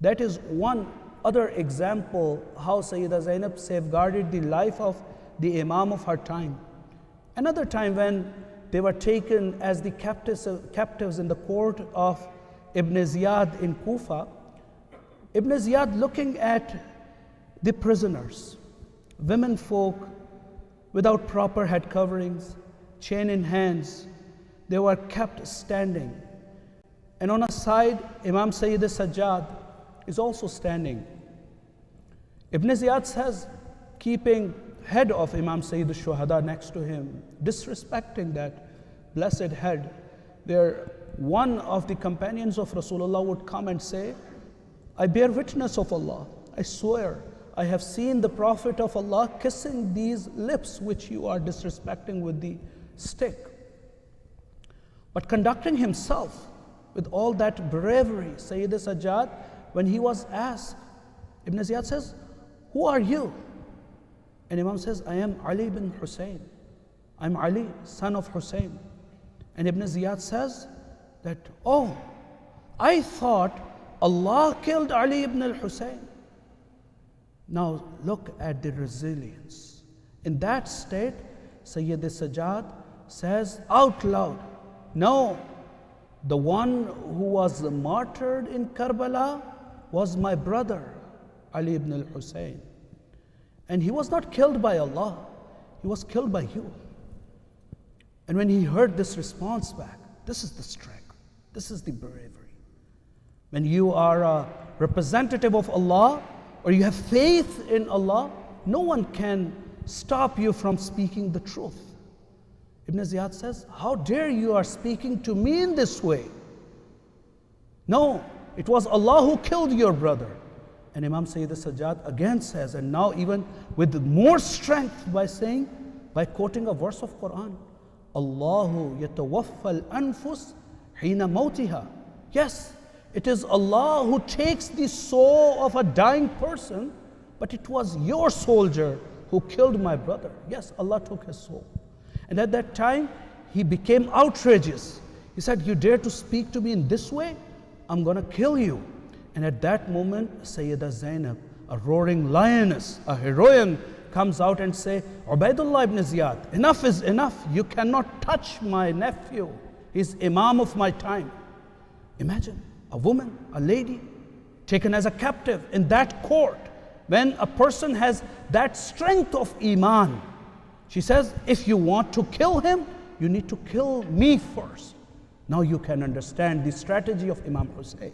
That is one other example how Sayyida Zainab safeguarded the life of the Imam of her time. Another time when they were taken as the captives in the court of Ibn Ziyad in Kufa, Ibn Ziyad looking at the prisoners, women folk without proper head coverings, chain in hands, they were kept standing. And on a side, Imam Sayyid al-Sajjad is also standing. Ibn Ziyad says, keeping head of Imam Sayyid al-Shuhada next to him, disrespecting that blessed head, where one of the companions of Rasulullah would come and say, I bear witness of Allah, I swear, I have seen the Prophet of Allah kissing these lips which you are disrespecting with the stick. But conducting himself with all that bravery, Sayyid al-Sajjad, when he was asked, Ibn Ziyad says, who are you? And Imam says, I am Ali bin Hussein. I'm Ali, son of Hussein. And Ibn Ziyad says, that, oh, I thought Allah killed Ali ibn al-Hussein. Now look at the resilience. In that state, Sayyid Sajjad says out loud, no, the one who was martyred in Karbala was my brother, Ali ibn al-Hussein. And he was not killed by Allah, he was killed by you. And when he heard this response back, this is the strength, this is the bravery. When you are a representative of Allah, or you have faith in Allah, no one can stop you from speaking the truth. Ibn Ziyad says, how dare you are speaking to me in this way? No, it was Allah who killed your brother. And Imam Sayyid Sajjad again says, and now even with more strength by quoting a verse of Quran, Allahu yatawaffa al-anfus hina mawtiha. Yes, it is Allah who takes the soul of a dying person, but it was your soldier who killed my brother. Yes, Allah took his soul. And at that time, he became outrageous. He said, you dare to speak to me in this way? I'm going to kill you. And at that moment, Sayyida Zainab, a roaring lioness, a heroine, comes out and say, Ubaidullah ibn Ziyad, enough is enough. You cannot touch my nephew. He's Imam of my time. Imagine a woman, a lady, taken as a captive in that court. When a person has that strength of Iman, she says, if you want to kill him, you need to kill me first. Now you can understand the strategy of Imam Hussein.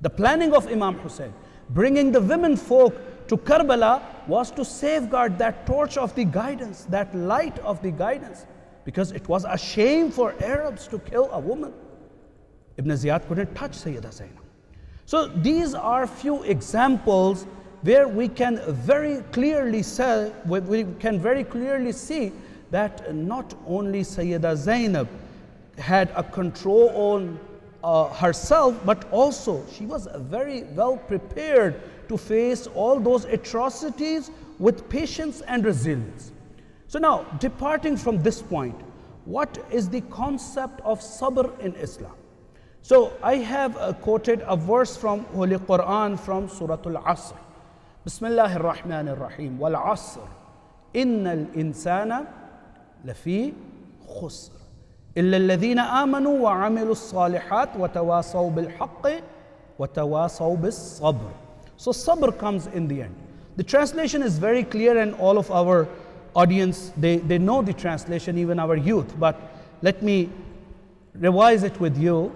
The planning of Imam Hussein, bringing the women folk to Karbala, was to safeguard that torch of the guidance, that light of the guidance, because it was a shame for Arabs to kill a woman. Ibn Ziyad couldn't touch Sayyida Zainab. So these are few examples where we can very clearly say, that not only Sayyida Zainab had a control on herself, but also she was very well prepared to face all those atrocities with patience and resilience. So now, departing from this point, what is the concept of sabr in Islam? So I have quoted a verse from Holy Quran from Surah Al-Asr. Bismillahir Rahmanir Rahim. Wal Asr. Innal insana lafi khusr. Illa alladhina amanu wa amilu salihat wa tawasaw bil haqqi wa tawasaw bis sabr. So sabr comes in the end. The translation is very clear, and all of our audience, they know the translation, even our youth. But let me revise it with you.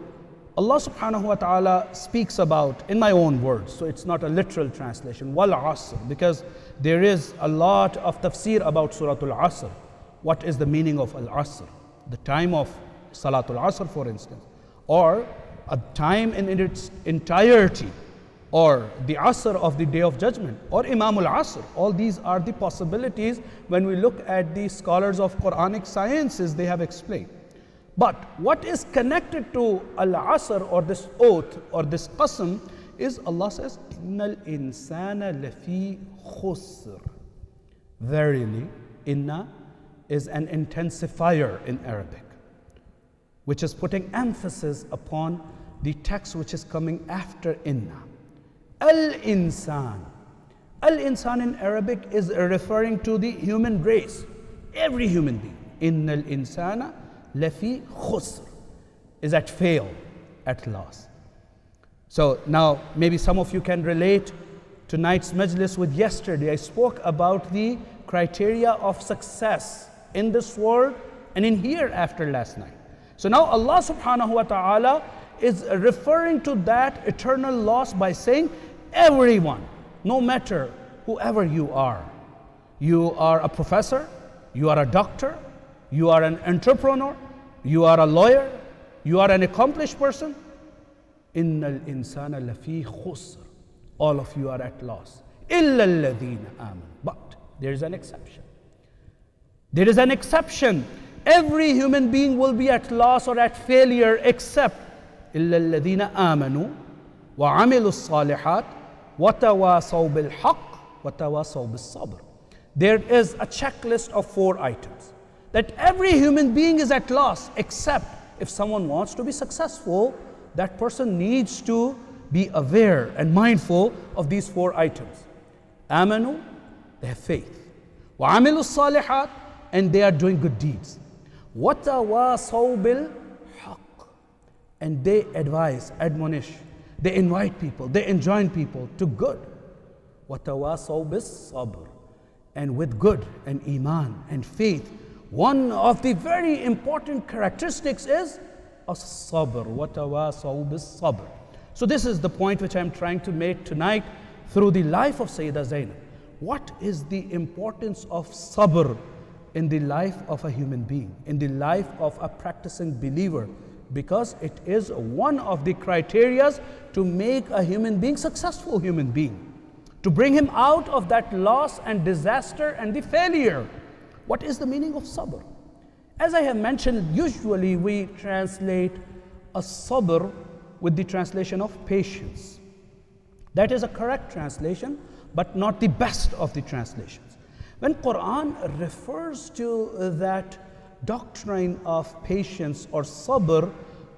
Allah subhanahu wa ta'ala speaks about, in my own words, so it's not a literal translation, wal asr, because there is a lot of tafsir about Surah Al-Asr. What is the meaning of Al-Asr? The time of Salatul Asr, for instance, or a time in its entirety, or the Asr of the Day of Judgment, or Imam Al-Asr. All these are the possibilities when we look at the scholars of Quranic sciences, they have explained. But what is connected to Al-Asr, or this oath, or this qasam, is Allah says, Innal insana lafi khusr. Verily, inna is an intensifier in Arabic, which is putting emphasis upon the text which is coming after inna. Al-insan. Al-insan in Arabic is referring to the human race, every human being. Innal insana lafi khusr, is at fail, at loss. So now maybe some of you can relate tonight's majlis with yesterday. I spoke about the criteria of success in this world and in hereafter last night. So now Allah subhanahu wa ta'ala is referring to that eternal loss by saying, everyone, no matter whoever you are a professor, you are a doctor, you are an entrepreneur, you are a lawyer, you are an accomplished person, innal insana lafi khusr, all of you are at loss, illa alladhina amanu. But there is an exception. There is an exception. Every human being will be at loss or at failure except illa alladhina amanu wa amilu salihat wa tawasaw bil haqq wa tawasaw bis sabr. There is a checklist of 4 items that every human being is at loss except if someone wants to be successful, that person needs to be aware and mindful of these 4 items. Amanu, they have faith. Wa amilu salihat, and they are doing good deeds. Watawasaw bil haqq, and they advise, admonish, they invite people, they enjoin people to good. Watawasaw bis sabr, and with good and iman and faith. One of the very important characteristics is as-sabr. Watawasaw bis sabr. So this is the point which I'm trying to make tonight through the life of Sayyidah Zainab. What is the importance of sabr in the life of a human being, in the life of a practicing believer? Because it is one of the criteria to make a human being successful human being, to bring him out of that loss and disaster and the failure. What is the meaning of sabr? As I have mentioned, usually we translate a sabr with the translation of patience. That is a correct translation, but not the best of the translations. When Quran refers to that doctrine of patience or sabr,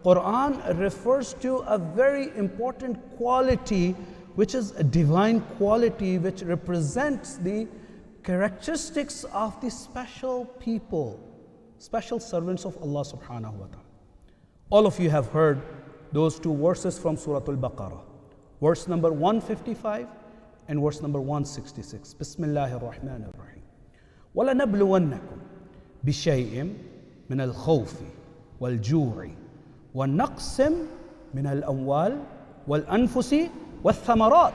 Quran refers to a very important quality, which is a divine quality, which represents the characteristics of the special people, special servants of Allah subhanahu wa ta'ala. All of you have heard those 2 verses from Surah Al-Baqarah, verse number 155 and verse number 166. Bismillahir Rahmanir Rahim. وَلَنَبْلُوَنَّكُمْ بِشَيْءٍ مِنَ الْخَوْفِ وَالْجُوعِ وَالنَّقْصٍ مِنَ الْأَمْوَالِ وَالْأَنفُسِ وَالثَّمَرَاتِ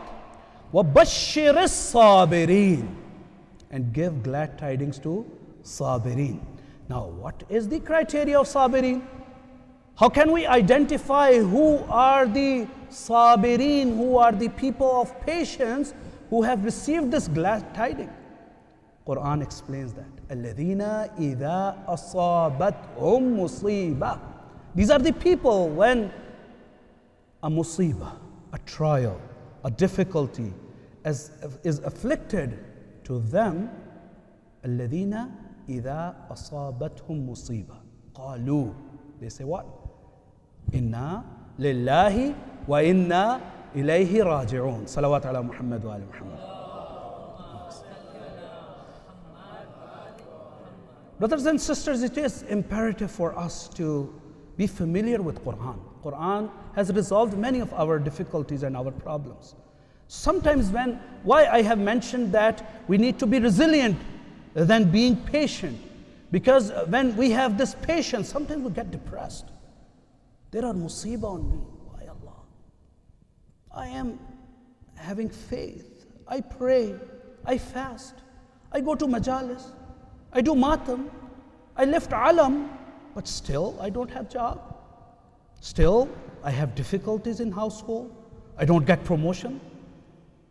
وَبَشِّرِ الصَّابِرِينَ, and give glad tidings to sabirin. Now, what is the criteria of sabirin? How can we identify who are the sabirin, who are the people of patience who have received this glad tidings? Quran explains that. الَّذِينَ إِذَا أَصَابَتْهُمْ مُصِيبَةٌ. These are the people when a musibah, a trial, a difficulty is afflicted to them. الَّذِينَ إِذَا أَصَابَتْهُمْ مُصِيبَةٌ قَالُوا, they say what? Inna lillahi wa inna ilayhi raji'un. Salawat ala Muhammad wa ala Muhammad. Brothers and sisters, it is imperative for us to be familiar with Quran. Quran has resolved many of our difficulties and our problems. Sometimes why I have mentioned that we need to be resilient than being patient, because when we have this patience, sometimes we get depressed. There are musibah on me. Why Allah? I am having faith. I pray. I fast. I go to majalis. I do matam. I lift alam. But still, I don't have job. Still, I have difficulties in household. I don't get promotion.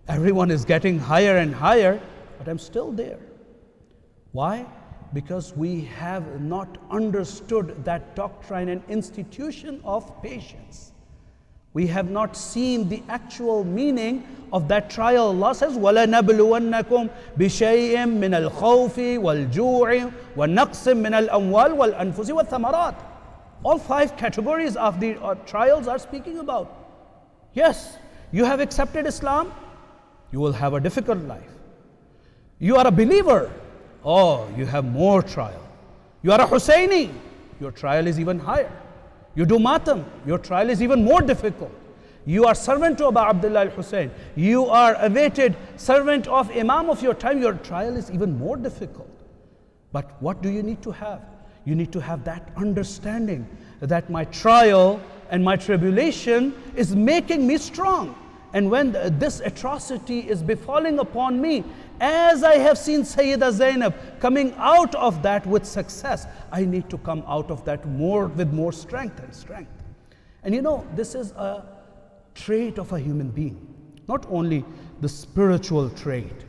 Everyone is getting higher and higher, but I'm still there. Why? Because we have not understood that doctrine and institution of patience. We have not seen the actual meaning of that trial. Allah says, وَلَنَبْلُوَنَّكُمْ بِشَيْءٍ مِّنَ الْخَوْفِ وَالْجُوعِ وَنَقْصٍ مِّنَ الْأَمْوَالِ وَالْأَنفُسِ وَالثَّمَرَاتِ. All 5 categories of the trials are speaking about. Yes, you have accepted Islam, you will have a difficult life. You are a believer, oh, you have more trial. You are a Husseini, your trial is even higher. You do matam, your trial is even more difficult. You are servant to Abu Abdullah al-Hussein. You are awaited servant of Imam of your time, your trial is even more difficult. But what do you need to have? You need to have that understanding that my trial and my tribulation is making me strong. And when this atrocity is befalling upon me, as I have seen Sayyidah Zainab coming out of that with success, I need to come out of that with more strength and strength. And you know, this is a trait of a human being, not only the spiritual trait.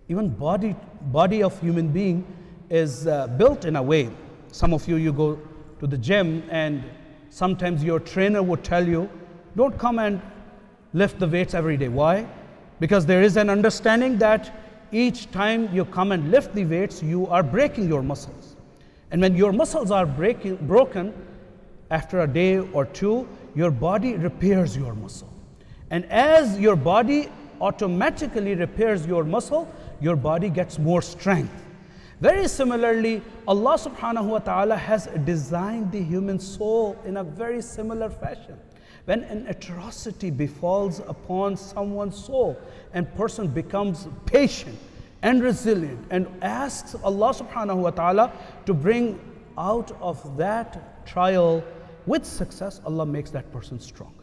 Even body of human being is built in a way. Some of you go to the gym and sometimes your trainer would tell you, don't come and lift the weights every day. Why? Because there is an understanding that each time you come and lift the weights, you are breaking your muscles. And when your muscles are broken, after a day or two, your body repairs your muscle. And as your body automatically repairs your muscle, your body gets more strength. Very similarly, Allah subhanahu wa ta'ala has designed the human soul in a very similar fashion. When an atrocity befalls upon someone's soul, and person becomes patient and resilient and asks Allah subhanahu wa ta'ala to bring out of that trial with success, Allah makes that person stronger.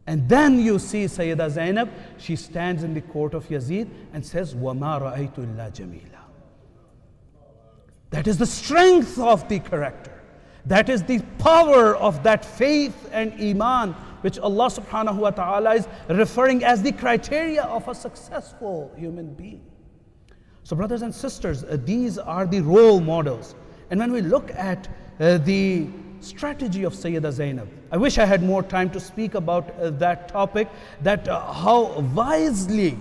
And then you see Sayyidah Zainab, she stands in the court of Yazid and says, وَمَا رَأَيْتُ إِلَّا جَمِيلًا. That is the strength of the character. That is the power of that faith and iman, which Allah subhanahu wa ta'ala is referring as the criteria of a successful human being. So brothers and sisters, these are the role models. And when we look at the strategy of Sayyidah Zainab, I wish I had more time to speak about that topic, that how wisely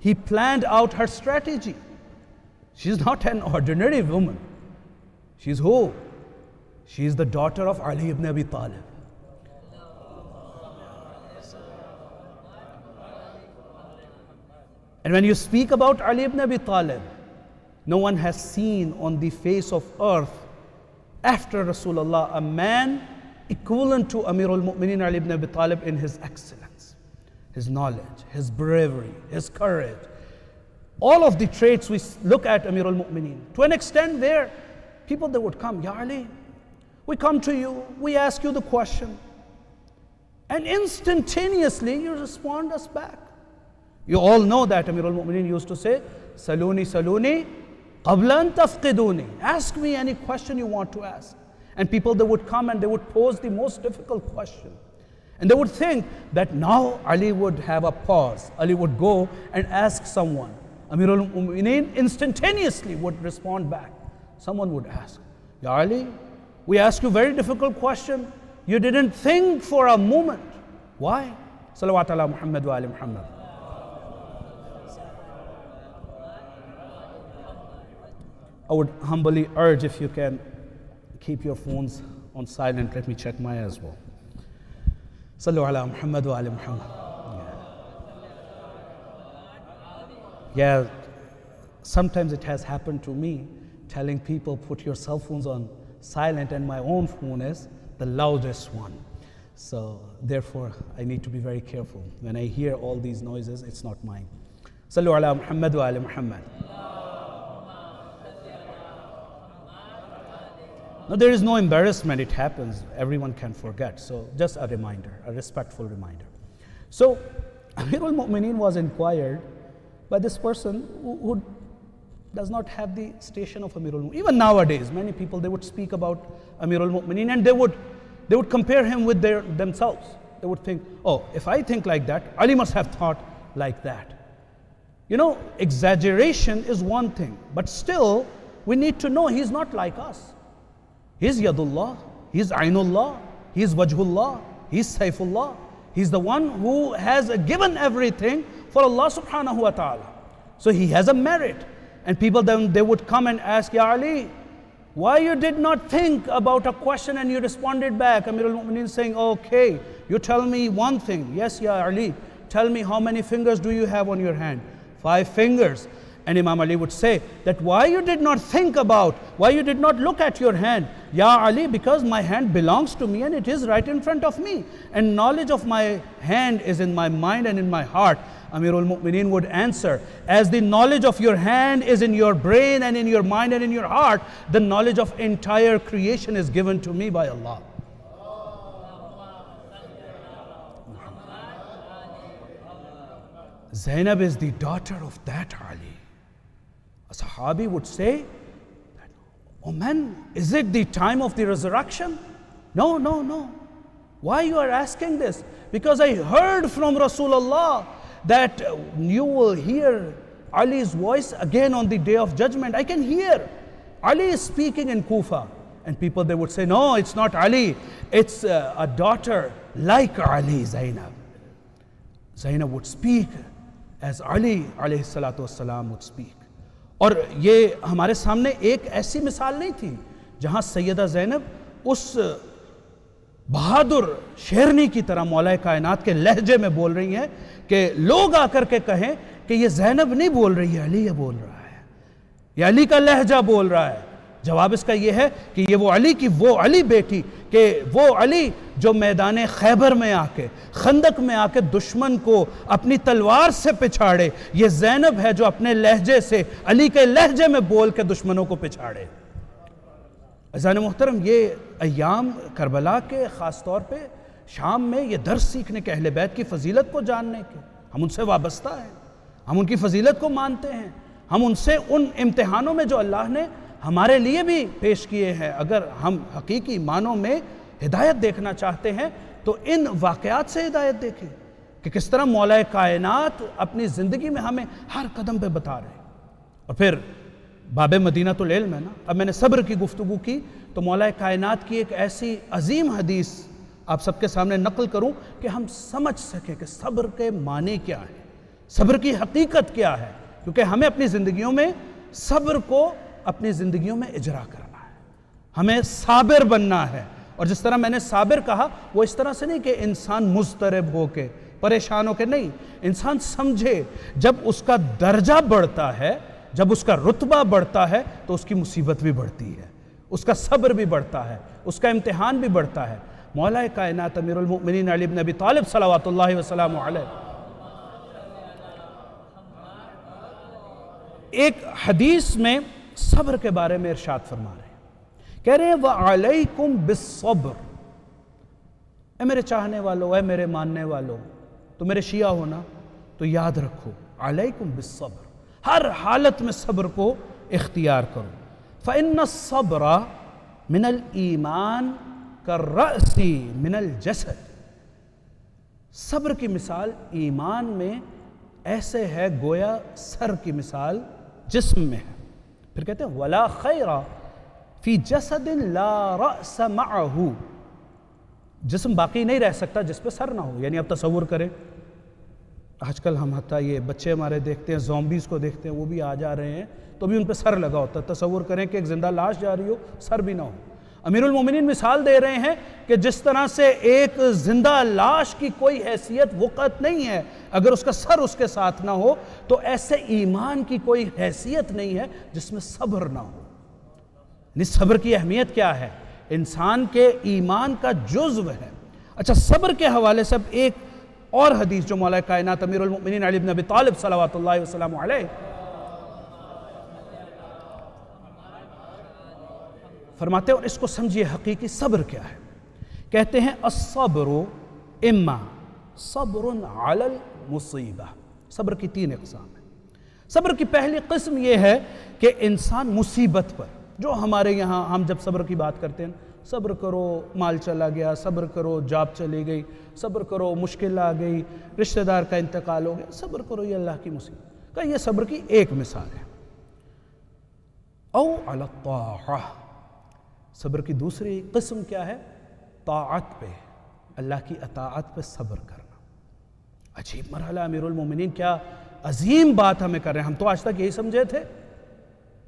he planned out her strategy. She's not an ordinary woman. She's who? She is the daughter of Ali ibn Abi Talib. And when you speak about Ali ibn Abi Talib, no one has seen on the face of earth after Rasulullah a man equivalent to Amirul Mu'mineen Ali ibn Abi Talib in his excellence, his knowledge, his bravery, his courage. All of the traits we look at Amirul Mu'mineen. To an extent where people that would come, Ya Ali, we come to you, we ask you the question, and instantaneously you respond us back. You all know that Amirul Mu'mineen used to say, Saluni, Saluni, qabla an tafqiduni. Ask me any question you want to ask. And people that would come and they would pose the most difficult question. And they would think that now Ali would have a pause. Ali would go and ask someone. Amirul Mu'mineen instantaneously would respond back. Someone would ask, Ya Ali, we asked you a very difficult question. You didn't think for a moment. Why? Salawat ala Muhammad wa ali Muhammad. I would humbly urge, if you can keep your phones on silent. Let me check mine as well. Sallu ala Muhammad wa ali Muhammad. Yeah, sometimes it has happened to me, telling people put your cell phones on silent, and my own phone is the loudest one. So therefore I need to be very careful. When I hear all these noises, it's not mine. Sallu ala Muhammad wa ali Muhammad. Now there is no embarrassment, it happens, everyone can forget. So just a reminder, a respectful reminder. So Amirul Mu'mineen was inquired by this person who does not have the station of Amirul Mu'mineen. Even nowadays, many people, they would speak about Amirul Mu'mineen and they would compare him with themselves. They would think, oh, if I think like that, Ali must have thought like that. You know, exaggeration is one thing, but still we need to know he's not like us. He's Yadullah, he's Ainullah, he's Wajhullah, he's Saifullah. He's the one who has given everything for Allah subhanahu wa ta'ala. So he has a merit. And people then they would come and ask, Ya Ali, why you did not think about a question and you responded back? Amirul Mu'mineen saying, okay, you tell me one thing. Yes, Ya Ali, tell me how many fingers do you have on your hand? 5 fingers. And Imam Ali would say that why you did not think about, why you did not look at your hand? Ya Ali, because my hand belongs to me and it is right in front of me. And knowledge of my hand is in my mind and in my heart. Amirul Mu'mineen would answer, as the knowledge of your hand is in your brain and in your mind and in your heart, the knowledge of entire creation is given to me by Allah. Zainab is the daughter of that Ali. A Sahabi would say, oh man, is it the time of the resurrection? No, no, no. Why you are asking this? Because I heard from Rasulullah that you will hear Ali's voice again on the day of judgment. I can hear. Ali is speaking in Kufa. And people, they would say, no, it's not Ali. It's a daughter like Ali, Zainab. Zainab would speak as Ali alayhi salatu wassalam would speak. और ये हमारे सामने एक ऐसी मिसाल नहीं थी जहाँ सैयदा ज़ैनब उस بہادر شیرنی کی طرح مولا کائنات کے لہجے میں بول رہی ہیں کہ لوگ آ کر کے کہیں کہ یہ زینب نہیں بول رہی ہے، علی یہ بول رہا ہے، یہ علی کا لہجہ بول رہا ہے۔ جواب اس کا یہ ہے کہ یہ وہ علی کی وہ علی بیٹی، کہ وہ علی جو میدان خیبر میں آ کے، خندق میں آ کے دشمن کو اپنی تلوار سے پچھاڑے، یہ زینب ہے جو اپنے لہجے سے، علی کے لہجے میں بول کے دشمنوں کو پچھاڑے۔ عزیزان محترم، یہ ایام کربلا کے خاص طور پہ شام میں یہ درس سیکھنے کے، اہل بیت کی فضیلت کو جاننے کے، ہم ان سے وابستہ ہیں، ہم ان کی فضیلت کو مانتے ہیں، ہم ان سے ان امتحانوں میں جو اللہ نے ہمارے لیے بھی پیش کیے ہیں، اگر ہم حقیقی معنوں میں ہدایت دیکھنا چاہتے ہیں تو ان واقعات سے ہدایت دیکھیں کہ کس طرح مولا کائنات اپنی زندگی میں ہمیں ہر قدم پہ بتا رہے ہیں۔ اور پھر باب مدینۃ العلم ہے نا، اب میں نے صبر کی گفتگو کی تو مولا کائنات کی ایک ایسی عظیم حدیث آپ سب کے سامنے نقل کروں کہ ہم سمجھ سکیں کہ صبر کے معنی کیا ہے، صبر کی حقیقت کیا ہے، کیونکہ ہمیں اپنی زندگیوں میں صبر کو اپنی زندگیوں میں اجرا کرنا ہے، ہمیں صابر بننا ہے۔ اور جس طرح میں نے صابر کہا وہ اس طرح سے نہیں کہ انسان مضطرب ہو کے پریشان ہو کے، نہیں، انسان سمجھے جب اس کا درجہ بڑھتا ہے، جب اس کا رتبہ بڑھتا ہے تو اس کی مصیبت بھی بڑھتی ہے، اس کا صبر بھی بڑھتا ہے، اس کا امتحان بھی بڑھتا ہے۔ مولا کائنات امیر المؤمنین علی بن ابی طالب صلوات اللہ وسلام علیہ ایک حدیث میں صبر کے بارے میں ارشاد فرما رہے ہیں، کہہ رہے ہیں وَعَلَيْكُمْ بِالصَّبْرِ، اے میرے چاہنے والوں، اے میرے ماننے والوں، تو میرے شیعہ ہونا تو یاد رکھو علیکم بالصبر، ہر حالت میں صبر کو اختیار کرو۔ فَإِنَّ الصَّبْرَ مِنَ الْإِيمَانِ كَالرَّأْسِ مِنَ الْجَسَدِ، صبر کی مثال ایمان میں ایسے ہے گویا سر کی مثال جسم میں ہے۔ پھر کہتے ہیں وَلَا خَيْرَ فِي جَسَدٍ لَا رَأْسَ مَعَهُ، جسم باقی نہیں رہ سکتا جس پہ سر نہ ہو۔ یعنی اب تصور کریں، آج کل ہم حتیٰ یہ بچے ہمارے دیکھتے ہیں، زومبیز کو دیکھتے ہیں، وہ بھی آ جا رہے ہیں تو بھی ان پہ سر لگا ہوتا ہے۔ تصور کریں کہ ایک زندہ لاش جا رہی ہو، سر بھی نہ ہو۔ امیر المومنین مثال دے رہے ہیں کہ جس طرح سے ایک زندہ لاش کی کوئی حیثیت وقت نہیں ہے اگر اس کا سر اس کے ساتھ نہ ہو، تو ایسے ایمان کی کوئی حیثیت نہیں ہے جس میں صبر نہ ہو۔ یعنی صبر کی اہمیت کیا ہے؟ انسان کے ایمان کا جزو ہے۔ اچھا، صبر کے حوالے سے اب ایک اور حدیث جو مولا کائنات امیر المؤمنین علی بن ابی طالب صلوات اللہ وسلم علیہ فرماتے ہیں، اور اس کو سمجھیے حقیقی صبر کیا ہے۔ کہتے ہیں الصبر اما صبر علی المصیبہ، صبر کی 3 اقسام ہیں۔ صبر کی پہلی قسم یہ ہے کہ انسان مصیبت پر، جو ہمارے یہاں ہم جب صبر کی بات کرتے ہیں، صبر کرو مال چلا گیا، صبر کرو جاب چلی گئی، صبر کرو مشکل آ گئی، رشتہ دار کا انتقال ہو گیا، صبر کرو یہ اللہ کی مصیبت کا، یہ صبر کی ایک مثال ہے۔ او علی الطاعہ، صبر کی دوسری قسم کیا ہے؟ طاعت پہ، اللہ کی اطاعت پہ صبر کرنا۔ عجیب مرحلہ، امیر المومنین کیا عظیم بات ہمیں کر رہے ہیں۔ ہم تو آج تک یہی سمجھے تھے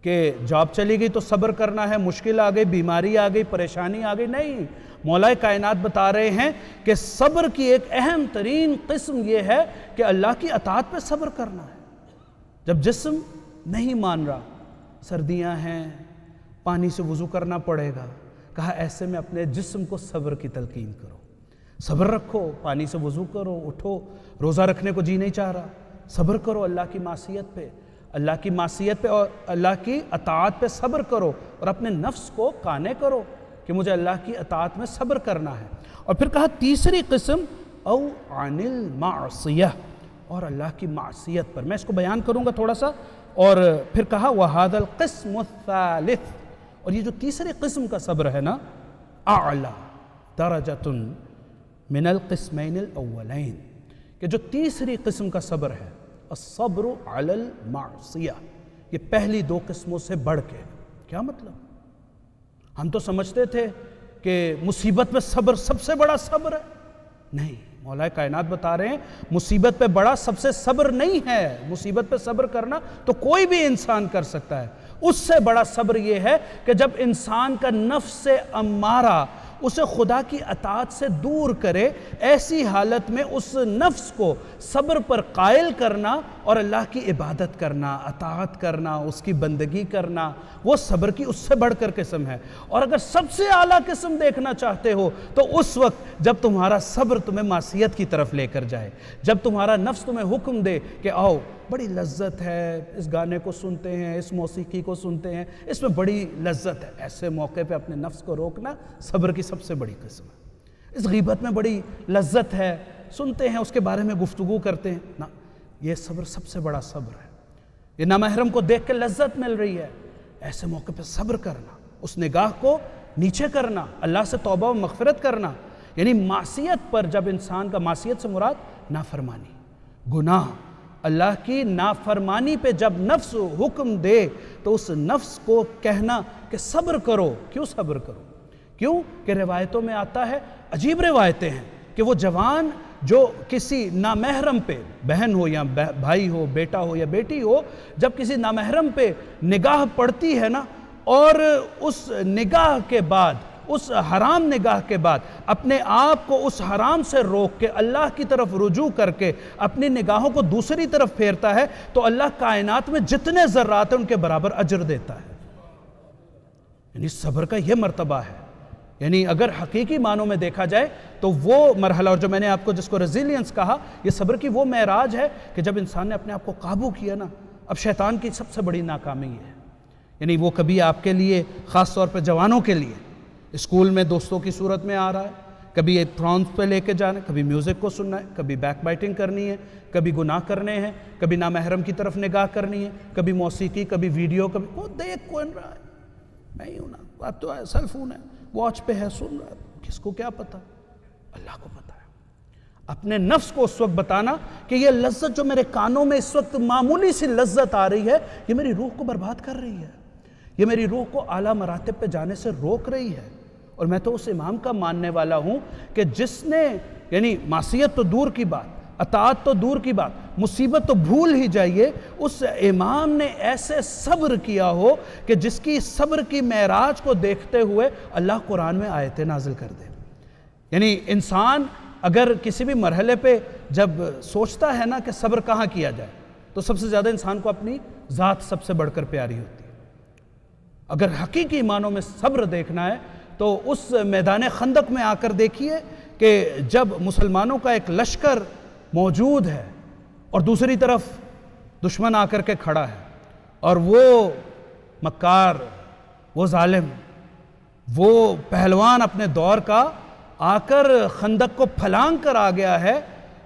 کہ جاب چلی گئی تو صبر کرنا ہے، مشکل آ گئی، بیماری آ گئی، پریشانی آ گئی، نہیں، مولا کائنات بتا رہے ہیں کہ صبر کی ایک اہم ترین قسم یہ ہے کہ اللہ کی اطاعت پہ صبر کرنا ہے۔ جب جسم نہیں مان رہا، سردیاں ہیں، پانی سے وضو کرنا پڑے گا، کہا ایسے میں اپنے جسم کو صبر کی تلقین کرو، صبر رکھو، پانی سے وضو کرو، اٹھو، روزہ رکھنے کو جی نہیں چاہ رہا، صبر کرو اللہ کی معصیت پہ، اللہ کی معصیت پہ اور اللہ کی اطاعت پہ صبر کرو، اور اپنے نفس کو قانے کرو کہ مجھے اللہ کی اطاعت میں صبر کرنا ہے۔ اور پھر کہا تیسری قسم او عن المعصیہ، اور اللہ کی معصیت پر، میں اس کو بیان کروں گا تھوڑا سا، اور پھر کہا وَهَذَا الْقِسْمُ الثَّالِثُ، اور یہ جو تیسری قسم کا صبر ہے نا، اعلیٰ درجۃ من القسمین الاولین، کہ جو تیسری قسم کا صبر ہے، الصبر علی المعصیہ، یہ پہلی 2 قسموں سے بڑھ کے۔ کیا مطلب؟ ہم تو سمجھتے تھے کہ مصیبت پہ صبر سب سے بڑا صبر ہے، نہیں، مولا کائنات بتا رہے ہیں مصیبت پہ بڑا سب سے صبر نہیں ہے۔ مصیبت پہ صبر کرنا تو کوئی بھی انسان کر سکتا ہے، اس سے بڑا صبر یہ ہے کہ جب انسان کا نفس امارہ اسے خدا کی اطاعت سے دور کرے، ایسی حالت میں اس نفس کو صبر پر قائل کرنا اور اللہ کی عبادت کرنا، اطاعت کرنا، اس کی بندگی کرنا، وہ صبر کی اس سے بڑھ کر قسم ہے۔ اور اگر سب سے اعلیٰ قسم دیکھنا چاہتے ہو تو اس وقت جب تمہارا صبر تمہیں معصیت کی طرف لے کر جائے، جب تمہارا نفس تمہیں حکم دے کہ آؤ بڑی لذت ہے، اس گانے کو سنتے ہیں، اس موسیقی کو سنتے ہیں، اس میں بڑی لذت ہے، ایسے موقع پہ اپنے نفس کو روکنا صبر کی سب سے بڑی قسم ہے۔ اس غیبت میں بڑی لذت ہے، سنتے ہیں، اس کے بارے میں گفتگو کرتے ہیں، نا، یہ صبر سب سے بڑا صبر ہے۔ یہ نامحرم کو دیکھ کے لذت مل رہی ہے، ایسے موقع پہ صبر کرنا، اس نگاہ کو نیچے کرنا، اللہ سے توبہ و مغفرت کرنا۔ یعنی معصیت پر جب انسان کا، معصیت سے مراد نافرمانی، گناہ، اللہ کی نافرمانی پہ جب نفس حکم دے تو اس نفس کو کہنا کہ صبر کرو۔ کیوں صبر کرو؟ کیوں کہ روایتوں میں آتا ہے، عجیب روایتیں ہیں، کہ وہ جوان جو کسی نامحرم پہ، بہن ہو یا بھائی ہو، بیٹا ہو یا بیٹی ہو، جب کسی نامحرم پہ نگاہ پڑتی ہے نا، اور اس نگاہ کے بعد، اس حرام نگاہ کے بعد اپنے آپ کو اس حرام سے روک کے اللہ کی طرف رجوع کر کے اپنی نگاہوں کو دوسری طرف پھیرتا ہے تو اللہ کائنات میں جتنے ذرات ہیں ان کے برابر اجر دیتا ہے۔ یعنی صبر کا یہ مرتبہ ہے۔ یعنی اگر حقیقی معنوں میں دیکھا جائے تو وہ مرحلہ، اور جو میں نے آپ کو جس کو ریزیلینس کہا، یہ صبر کی وہ معراج ہے کہ جب انسان نے اپنے آپ کو قابو کیا نا، اب شیطان کی سب سے بڑی ناکامی ہے۔ یعنی وہ کبھی آپ کے لیے، خاص طور پہ جوانوں کے لیے، اسکول میں دوستوں کی صورت میں آ رہا ہے، کبھی ایک پرانس پہ لے کے جانا ہے، کبھی میوزک کو سننا ہے، کبھی بیک بائٹنگ کرنی ہے، کبھی گناہ کرنے ہیں، کبھی نامحرم کی طرف نگاہ کرنی ہے، کبھی موسیقی، کبھی ویڈیو، کبھی وہ دیکھ کون رہا ہے، میں ہی ہوں نا، اب تو سیل فون ہے، واچ پہ ہے، سن رہا ہے، کس کو کیا پتا؟ اللہ کو پتا ہے۔ اپنے نفس کو اس وقت بتانا کہ یہ لذت جو میرے کانوں میں اس وقت معمولی سی لذت آ رہی ہے، یہ میری روح کو برباد کر رہی ہے، یہ میری روح کو اعلیٰ مراتب پہ جانے سے روک رہی ہے۔ اور میں تو اس امام کا ماننے والا ہوں کہ جس نے، یعنی معصیت تو دور کی بات، اطاعت تو دور کی بات، مصیبت تو بھول ہی جائیے، اس امام نے ایسے صبر کیا ہو کہ جس کی صبر کی معراج کو دیکھتے ہوئے اللہ قرآن میں آیتیں نازل کر دے۔ یعنی انسان اگر کسی بھی مرحلے پہ جب سوچتا ہے نا کہ صبر کہاں کیا جائے تو سب سے زیادہ انسان کو اپنی ذات سب سے بڑھ کر پیاری ہوتی ہے۔ اگر حقیقی معنوں میں صبر دیکھنا ہے تو اس میدان خندق میں آ کر دیکھیے کہ جب مسلمانوں کا ایک لشکر موجود ہے اور دوسری طرف دشمن آ کر کے کھڑا ہے، اور وہ مکار، وہ ظالم، وہ پہلوان اپنے دور کا آ کر خندق کو پھلانگ کر آ گیا ہے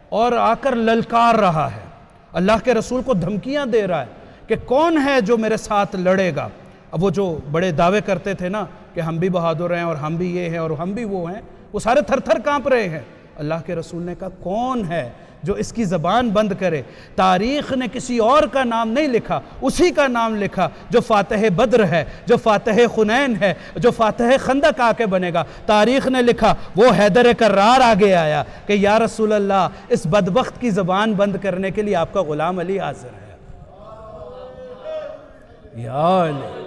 اور آ کر للکار رہا ہے، اللہ کے رسول کو دھمکیاں دے رہا ہے کہ کون ہے جو میرے ساتھ لڑے گا۔ اب وہ جو بڑے دعوے کرتے تھے نا کہ ہم بھی بہادر ہیں اور ہم بھی یہ ہیں اور ہم بھی وہ ہیں، وہ سارے تھر تھر کانپ رہے ہیں۔ اللہ کے رسول نے کہا کون ہے جو اس کی زبان بند کرے؟ تاریخ نے کسی اور کا نام نہیں لکھا، اسی کا نام لکھا جو فاتح بدر ہے، جو فاتح حنین ہے، جو فاتح خندق آ کے بنے گا۔ تاریخ نے لکھا وہ حیدر کرار آگے آیا کہ یا رسول اللہ، اس بدبخت کی زبان بند کرنے کے لیے آپ کا غلام علی حاضر ہے۔ یا علی،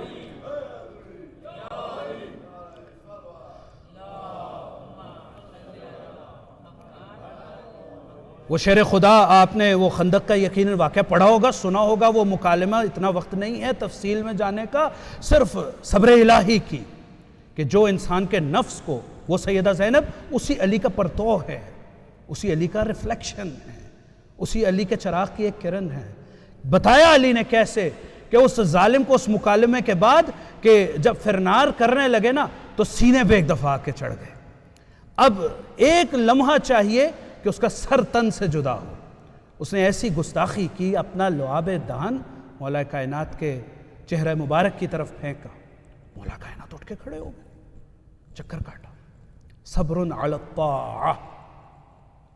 وہ شیر خدا، آپ نے وہ خندق کا یقیناً واقعہ پڑھا ہوگا، سنا ہوگا، وہ مکالمہ، اتنا وقت نہیں ہے تفصیل میں جانے کا، صرف صبر الہی کی کہ جو انسان کے نفس کو، وہ سیدہ زینب اسی علی کا پرتو ہے، اسی علی کا ریفلیکشن ہے، اسی علی کے چراغ کی ایک کرن ہے۔ بتایا علی نے کیسے کہ اس ظالم کو اس مکالمے کے بعد کہ جب فرنار کرنے لگے نا تو سینے پہ ایک دفعہ کے چڑھ گئے۔ اب ایک لمحہ چاہیے کہ اس کا سر تن سے جدا ہو۔ اس نے ایسی گستاخی کی، اپنا لعاب دہن مولا کائنات کے چہرہ مبارک کی طرف پھینکا، مولا کائنات اٹھ کے کھڑے ہو گئے، چکر کاٹا۔ صبر علی الطاعہ،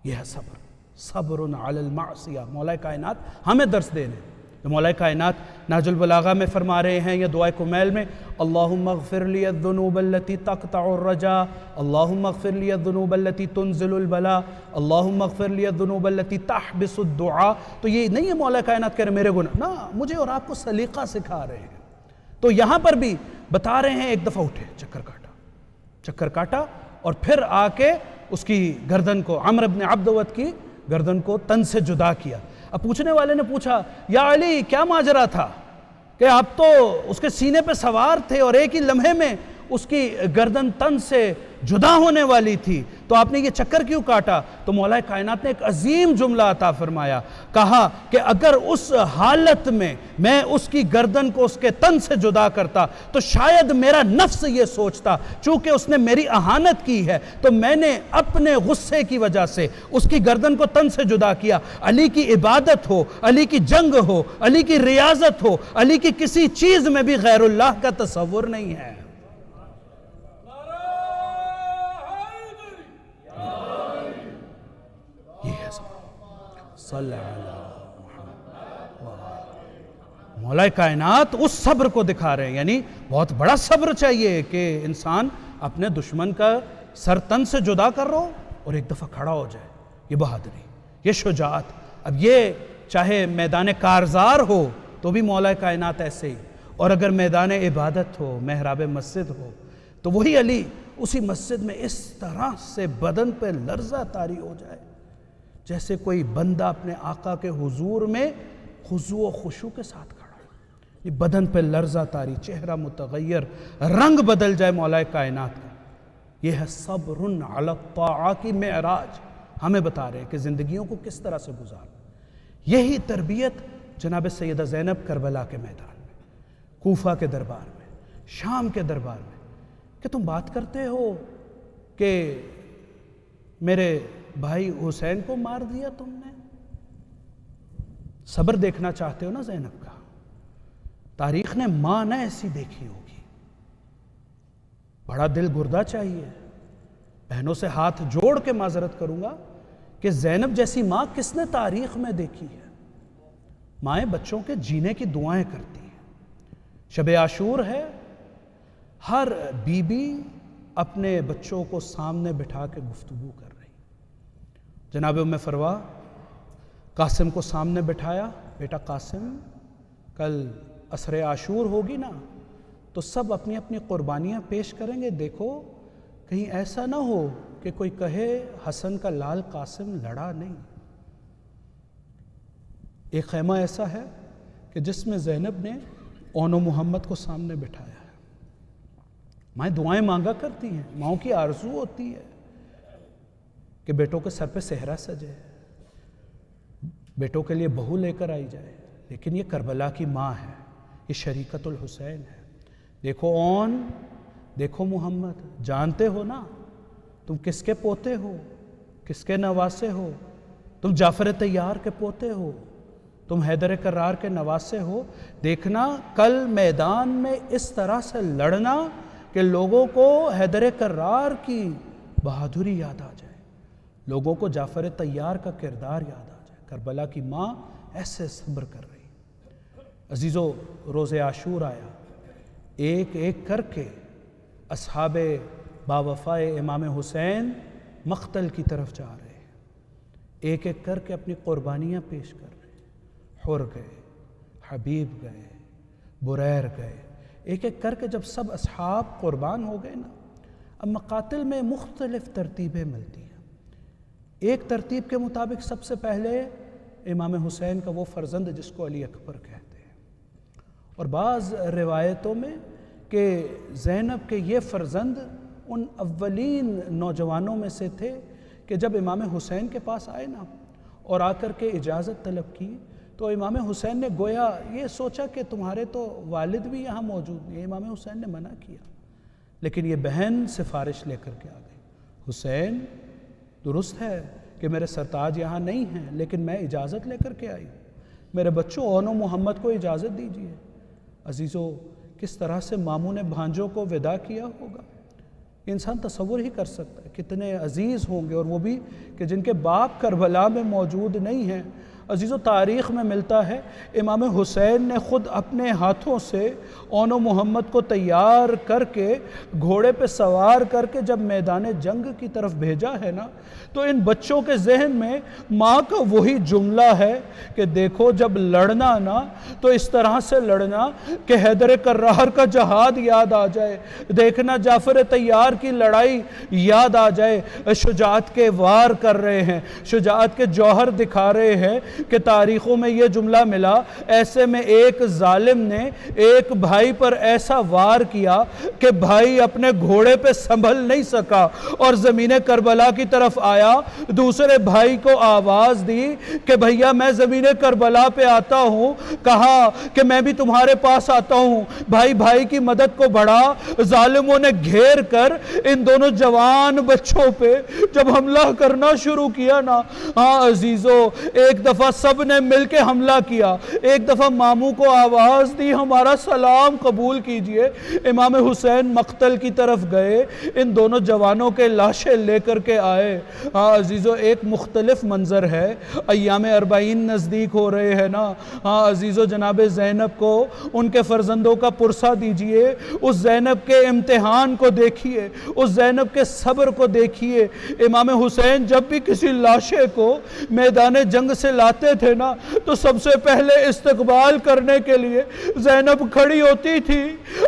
یہ ہے صبر، صبر علی المعصیہ۔ مولا کائنات ہمیں درس دے رہے ہیں، مولا کائنات نہج البلاغہ میں فرما رہے ہیں، یا دعائے کمیل میں، اللہم اغفر لی الذنوب التي تقطع الرجاء، اللہم اغفر لی الذنوب التي تنزل البلاء، اللہم اغفر لی الذنوب التي تحبس الدعاء۔ تو یہ نہیں ہے مولا کائنات کہہ رہے میرے گناہ، نا، مجھے اور آپ کو سلیقہ سکھا رہے ہیں۔ تو یہاں پر بھی بتا رہے ہیں ایک دفعہ اٹھے، چکر کاٹا، چکر کاٹا، اور پھر آ کے اس کی گردن کو، عمرو بن عبدود کی گردن کو تن سے جدا کیا۔ اب پوچھنے والے نے پوچھا یا علی کیا ماجرا تھا کہ آپ تو اس کے سینے پہ سوار تھے اور ایک ہی لمحے میں اس کی گردن تن سے جدا ہونے والی تھی، تو آپ نے یہ چکر کیوں کاٹا؟ تو مولا کائنات نے ایک عظیم جملہ عطا فرمایا، کہا کہ اگر اس حالت میں میں اس کی گردن کو اس کے تن سے جدا کرتا تو شاید میرا نفس یہ سوچتا چونکہ اس نے میری اہانت کی ہے تو میں نے اپنے غصے کی وجہ سے اس کی گردن کو تن سے جدا کیا۔ علی کی عبادت ہو، علی کی جنگ ہو، علی کی ریاضت ہو، علی کی کسی چیز میں بھی غیر اللہ کا تصور نہیں ہے۔ صلی اللہ مولا کائنات اس صبر کو دکھا رہے ہیں، یعنی بہت بڑا صبر چاہیے کہ انسان اپنے دشمن کا سر تن سے جدا کر رہو اور ایک دفعہ کھڑا ہو جائے۔ یہ بہادری، یہ شجاعت۔ اب یہ چاہے میدان کارزار ہو تو بھی مولا کائنات ایسے ہی، اور اگر میدان عبادت ہو، محراب مسجد ہو، تو وہی علی اسی مسجد میں اس طرح سے بدن پہ لرزہ طاری ہو جائے جیسے کوئی بندہ اپنے آقا کے حضور میں خضوع و خشوع کے ساتھ کھڑا ہو۔ یہ بدن پہ لرزہ طاری، چہرہ متغیر، رنگ بدل جائے مولا کائنات کا۔ یہ ہے صبر علی الطاعہ کی معراج، ہمیں بتا رہے ہیں کہ زندگیوں کو کس طرح سے گزارنا۔ یہی تربیت جناب سیدہ زینب کربلا کے میدان میں، کوفہ کے دربار میں، شام کے دربار میں، کہ تم بات کرتے ہو کہ میرے بھائی حسین کو مار دیا تم نے۔ صبر دیکھنا چاہتے ہو نا زینب کا؟ تاریخ نے ماں نہ ایسی دیکھی ہوگی۔ بڑا دل گردہ چاہیے۔ بہنوں سے ہاتھ جوڑ کے معذرت کروں گا کہ زینب جیسی ماں کس نے تاریخ میں دیکھی ہے؟ مائیں بچوں کے جینے کی دعائیں کرتی ہیں۔ شب عاشور ہے، ہر بی بی اپنے بچوں کو سامنے بٹھا کے گفتگو کر رہی۔ جناب ام فروا قاسم کو سامنے بٹھایا، بیٹا قاسم کل عصر عاشور ہوگی نا تو سب اپنی اپنی قربانیاں پیش کریں گے، دیکھو کہیں ایسا نہ ہو کہ کوئی کہے حسن کا لال قاسم لڑا نہیں۔ ایک خیمہ ایسا ہے کہ جس میں زینب نے اون و محمد کو سامنے بٹھایا ہے۔ مائیں دعائیں مانگا کرتی ہیں، ماؤں کی آرزو ہوتی ہے کہ بیٹوں کے سر پہ صحرا سجے، بیٹوں کے لیے بہو لے کر آئی جائے، لیکن یہ کربلا کی ماں ہے، یہ شریکت الحسین ہے۔ دیکھو اون، دیکھو محمد، جانتے ہو نا تم کس کے پوتے ہو، کس کے نواسے ہو؟ تم جعفر طیار کے پوتے ہو، تم حیدر کرار کے نواسے ہو۔ دیکھنا کل میدان میں اس طرح سے لڑنا کہ لوگوں کو حیدر کرار کی بہادری یاد آ جائے، لوگوں کو جعفر طیار کا کردار یاد آ جائے۔ کربلا کی ماں ایسے صبر کر رہی۔ عزیزو، روز عاشور آیا، ایک ایک کر کے اصحاب باوفائے امام حسین مقتل کی طرف جا رہے ہیں، ایک ایک کر کے اپنی قربانیاں پیش کر رہے ہیں۔ حر گئے، حبیب گئے، بریر گئے، ایک ایک کر کے جب سب اصحاب قربان ہو گئے نا، اب مقاتل میں مختلف ترتیبیں ملتی ہیں۔ ایک ترتیب کے مطابق سب سے پہلے امام حسین کا وہ فرزند جس کو علی اکبر کہتے ہیں، اور بعض روایتوں میں کہ زینب کے یہ فرزند ان اولین نوجوانوں میں سے تھے کہ جب امام حسین کے پاس آئے نا اور آ کر کے اجازت طلب کی تو امام حسین نے گویا یہ سوچا کہ تمہارے تو والد بھی یہاں موجود ہیں۔ امام حسین نے منع کیا، لیکن یہ بہن سفارش لے کر کے آ گئی، حسین درست ہے کہ میرے سرتاج یہاں نہیں ہیں، لیکن میں اجازت لے کر کے آئی ہوں، میرے بچوں اون و محمد کو اجازت دیجیے۔ عزیزو، کس طرح سے ماموں نے بھانجوں کو وداع کیا ہوگا، انسان تصور ہی کر سکتا ہے۔ کتنے عزیز ہوں گے، اور وہ بھی کہ جن کے باپ کربلا میں موجود نہیں ہیں، عزیزو تاریخ میں ملتا ہے امام حسین نے خود اپنے ہاتھوں سے اون و محمد کو تیار کر کے گھوڑے پہ سوار کر کے جب میدان جنگ کی طرف بھیجا ہے نا، تو ان بچوں کے ذہن میں ماں کا وہی جملہ ہے کہ دیکھو جب لڑنا نا تو اس طرح سے لڑنا کہ حیدر کرار کا جہاد یاد آ جائے، دیکھنا جعفر طیار کی لڑائی یاد آ جائے، شجاعت کے وار کر رہے ہیں، شجاعت کے جوہر دکھا رہے ہیں کہ تاریخوں میں یہ جملہ ملا، ایسے میں ایک ظالم نے ایک بھائی پر ایسا وار کیا کہ بھائی اپنے گھوڑے پہ سنبھل نہیں سکا اور زمین کربلا کی طرف آیا، دوسرے بھائی کو آواز دی کہ بھیا میں زمین کربلا پہ آتا ہوں، کہا کہ میں بھی تمہارے پاس آتا ہوں، بھائی بھائی کی مدد کو بڑھا، ظالموں نے گھیر کر ان دونوں جوان بچوں پہ جب حملہ کرنا شروع کیا نا، ہاں عزیزو ایک دفعہ سب نے مل کے حملہ کیا، ایک دفعہ ماموں کو آواز دی ہمارا سلام قبول کیجئے، امام حسین مقتل کی طرف گئے، ان دونوں جوانوں کے لاشیں لے کر کے آئے۔ ہاں عزیزو ایک مختلف منظر ہے، ایام اربعین نزدیک ہو رہے ہیں نا، ہاں عزیزو جناب زینب کو ان کے فرزندوں کا پرسہ دیجئے، اس زینب کے امتحان کو دیکھیے، اس زینب کے صبر کو دیکھیے۔ امام حسین جب بھی کسی لاشے کو میدان جنگ سے لاتے تھے نا تو سب سے پہلے استقبال کرنے کے لیے زینب کھڑی ہوتی تھی۔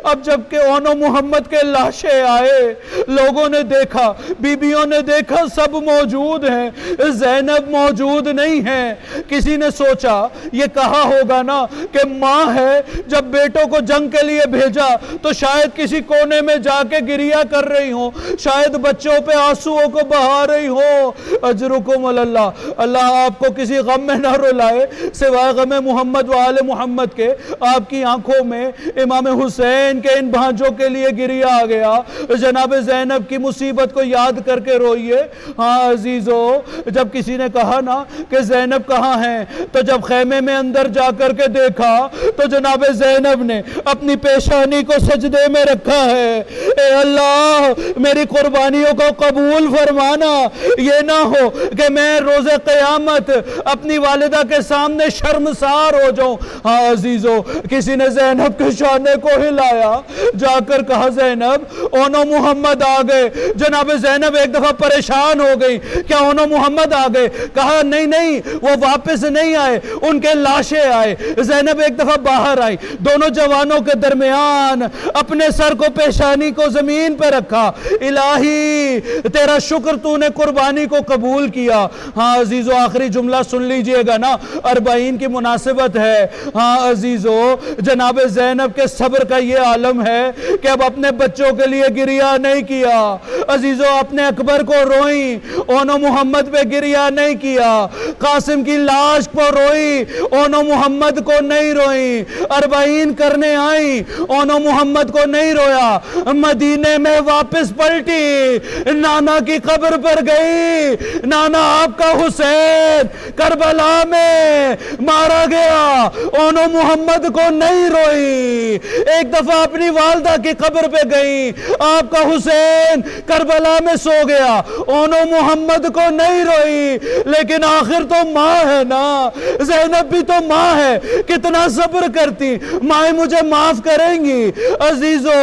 اب جب کہ اون و محمد کے لاشیں آئے، لوگوں نے دیکھا، بیبیوں نے دیکھا سب موجود ہیں، زینب موجود نہیں ہے۔ کسی نے سوچا یہ کہا ہوگا نا کہ ماں ہے، جب بیٹوں کو جنگ کے لیے بھیجا تو شاید کسی کونے میں جا کے گریہ کر رہی ہوں، شاید بچوں پہ آنسوؤں کو بہا رہی ہوں۔ اجرکم اللہ، اللہ آپ کو کسی غم میں نہ رلائے سوائے غم محمد و آل محمد کے۔ آپ کی آنکھوں میں امام حسین کے ان بھانجوں کے لیے گریہ آ گیا، جناب زینب کی مصیبت کو یاد کر کے روئیے۔ ہاں عزیزو جب کسی نے کہا نا کہ زینب کہاں ہیں تو جب خیمے میں اندر جا کر کے دیکھا تو جناب زینب نے اپنی پیشانی کو سجدے میں رکھا ہے، اے اللہ میری قربانیوں کو قبول فرمانا، یہ نہ ہو کہ میں روز قیامت اپنی والدہ کے سامنے شرمسار ہو جاؤں۔ ہاں عزیزو کسی نے زینب کے شانے کو ہلایا، جا کر کہا زینب اون و محمد آ گئے۔ جناب زینب ایک دفعہ پریشان ہو گئی، کیا اون و محمد آ گئے؟ کہا نہیں نہیں وہ واپس نہیں آئے، ان کے لاشیں آئے۔ زینب ایک دفعہ باہر آئی، دونوں جوانوں کے درمیان اپنے سر کو پیشانی کو زمین پہ رکھا، الہی تیرا شکر تو نے قربانی کو قبول کیا۔ ہاں عزیزو آخری جملہ سن لیجئے گا نا، اربعین کی مناسبت ہے۔ ہاں عزیزو جناب زینب کے صبر کا یہ عالم ہے کہ اب اپنے بچوں کے لیے گریہ نہیں کیا، عزیزو اپنے اکبر کو روئیں، اون و محمد پہ گریہ نہیں کیا، قاسم کی لاش کو روئی، اون و محمد کو نہیں روئیں، اربعین کرنے آئیں، اون و محمد کو نہیں رویا، مدینے میں واپس پلٹی، نانا کی قبر پر گئی، نانا آپ کا حسین کربلا میں مارا گیا، اون و محمد کو نہیں روئی۔ ایک دفعہ اپنی والدہ کی قبر پہ گئی، آپ کا حسین کربلا میں سو گیا، اون و محمد کو نہیں روئی، لیکن آخر تو ماں ہے نا، زینب بھی تو ماں ہے، کتنا صبر کرتی، مائیں مجھے معاف کریں گی۔ عزیزو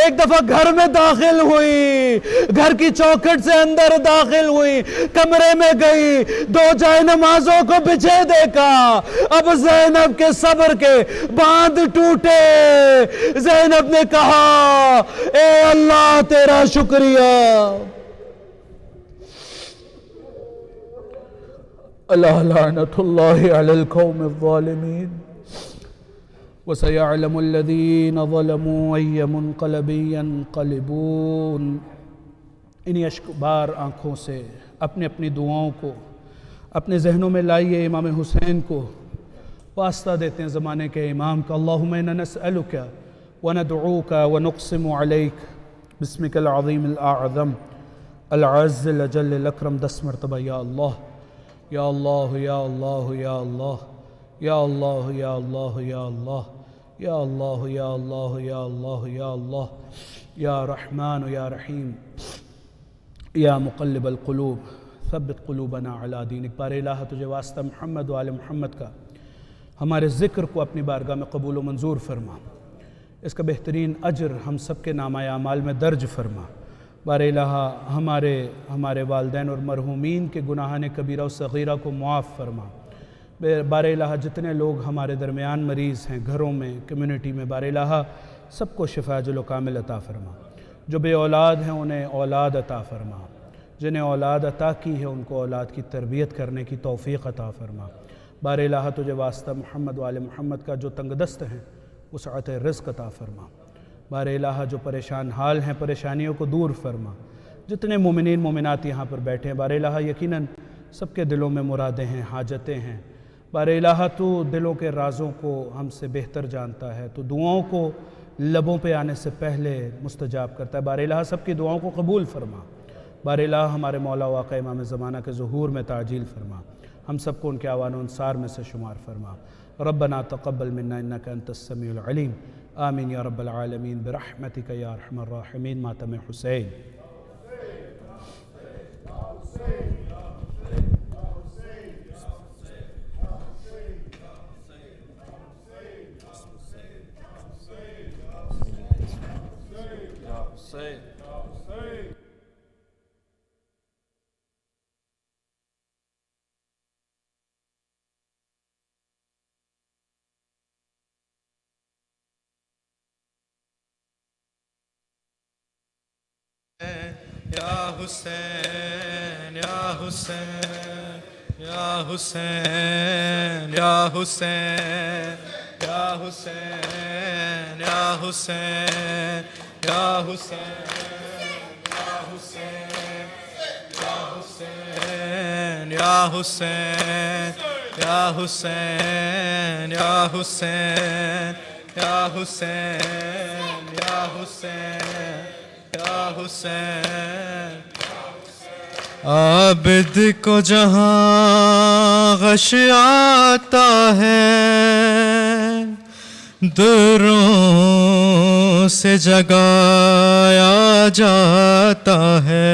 ایک دفعہ گھر میں داخل ہوئی، گھر کی چوکھٹ سے اندر داخل ہوئی، کمرے میں گئی، دو جائے نمازوں کو بچھے دیکھا، اب زینب کے صبر کے باندھ ٹوٹے۔ زینب نے کہا اے اللہ تیرا شکریہ، اللہ لعنت اللہ علی القوم الظالمین، وَسَيَعْلَمُ الَّذِينَ ظَلَمُوا أَيَّ مُنْقَلَبٍ يَنْقَلِبُونَ۔ انہی اشک بار آنکھوں سے اپنی اپنی دعاؤں کو اپنے ذہنوں میں لائیے، امام حسین کو واسطہ دیتے ہیں زمانے کے امام کا۔ اللہم انا نسألک وندعوک ونقسم علیک بسمک العظیم الاعظم العز الجل الاکرم۔ 10 مرتبہ یا اللہ یا اللہ یا اللہ یا اللہ یا اللہ یا اللہ یا اللہ یا اللہ یا اللہ یا اللہ یا اللہ یا رحمان یا رحیم یا مقلب القلوب ثبت قلوبنا علی دینک۔ بار الہ تجھے واسطہ محمد و آل محمد کا ہمارے ذکر کو اپنی بارگاہ میں قبول و منظور فرما، اس کا بہترین اجر ہم سب کے نامہ اعمال میں درج فرما۔ بار الہ ہمارے والدین اور مرحومین کے گناہان کبیرہ و صغیرہ کو معاف فرما۔ بار الہ جتنے لوگ ہمارے درمیان مریض ہیں، گھروں میں، کمیونٹی میں، بار الہ سب کو شفا عاجل و کامل عطا فرما۔ جو بے اولاد ہیں انہیں اولاد عطا فرما، جنہیں اولاد عطا کی ہے ان کو اولاد کی تربیت کرنے کی توفیق عطا فرما۔ بار الہ تجھے واسطہ محمد و آل محمد کا جو تنگ دست ہیں وسعت رزق عطا فرما۔ بار الہ جو پریشان حال ہیں پریشانیوں کو دور فرما۔ جتنے مومنین مومنات یہاں پر بیٹھے ہیں بار الہ یقیناً سب کے دلوں میں مرادیں ہیں، حاجتیں ہیں۔ بار الہ تو دلوں کے رازوں کو ہم سے بہتر جانتا ہے، تو دعاؤں کو لبوں پہ آنے سے پہلے مستجاب کرتا ہے۔ بار الہ سب کی دعاؤں کو قبول فرما۔ بار الہ ہمارے مولا و آقا امام زمانہ کے ظہور میں تعجیل فرما، ہم سب کو ان کے اعوان و انصار میں سے شمار فرما۔ ربنا تقبل منا انک انت السمیع العلیم، آمین یا رب العالمین برحمتک یا ارحم الراحمین۔ ماتم حسین۔ یا حسین یا حسین یا حسین یا حسین یا حسین یا حسین یا حسین یا حسین یا حسین یا حسین یا حسین یا حسین یا حسین۔ عابد کو جہاں غش آتا ہے دروں سے جگایا جاتا ہے،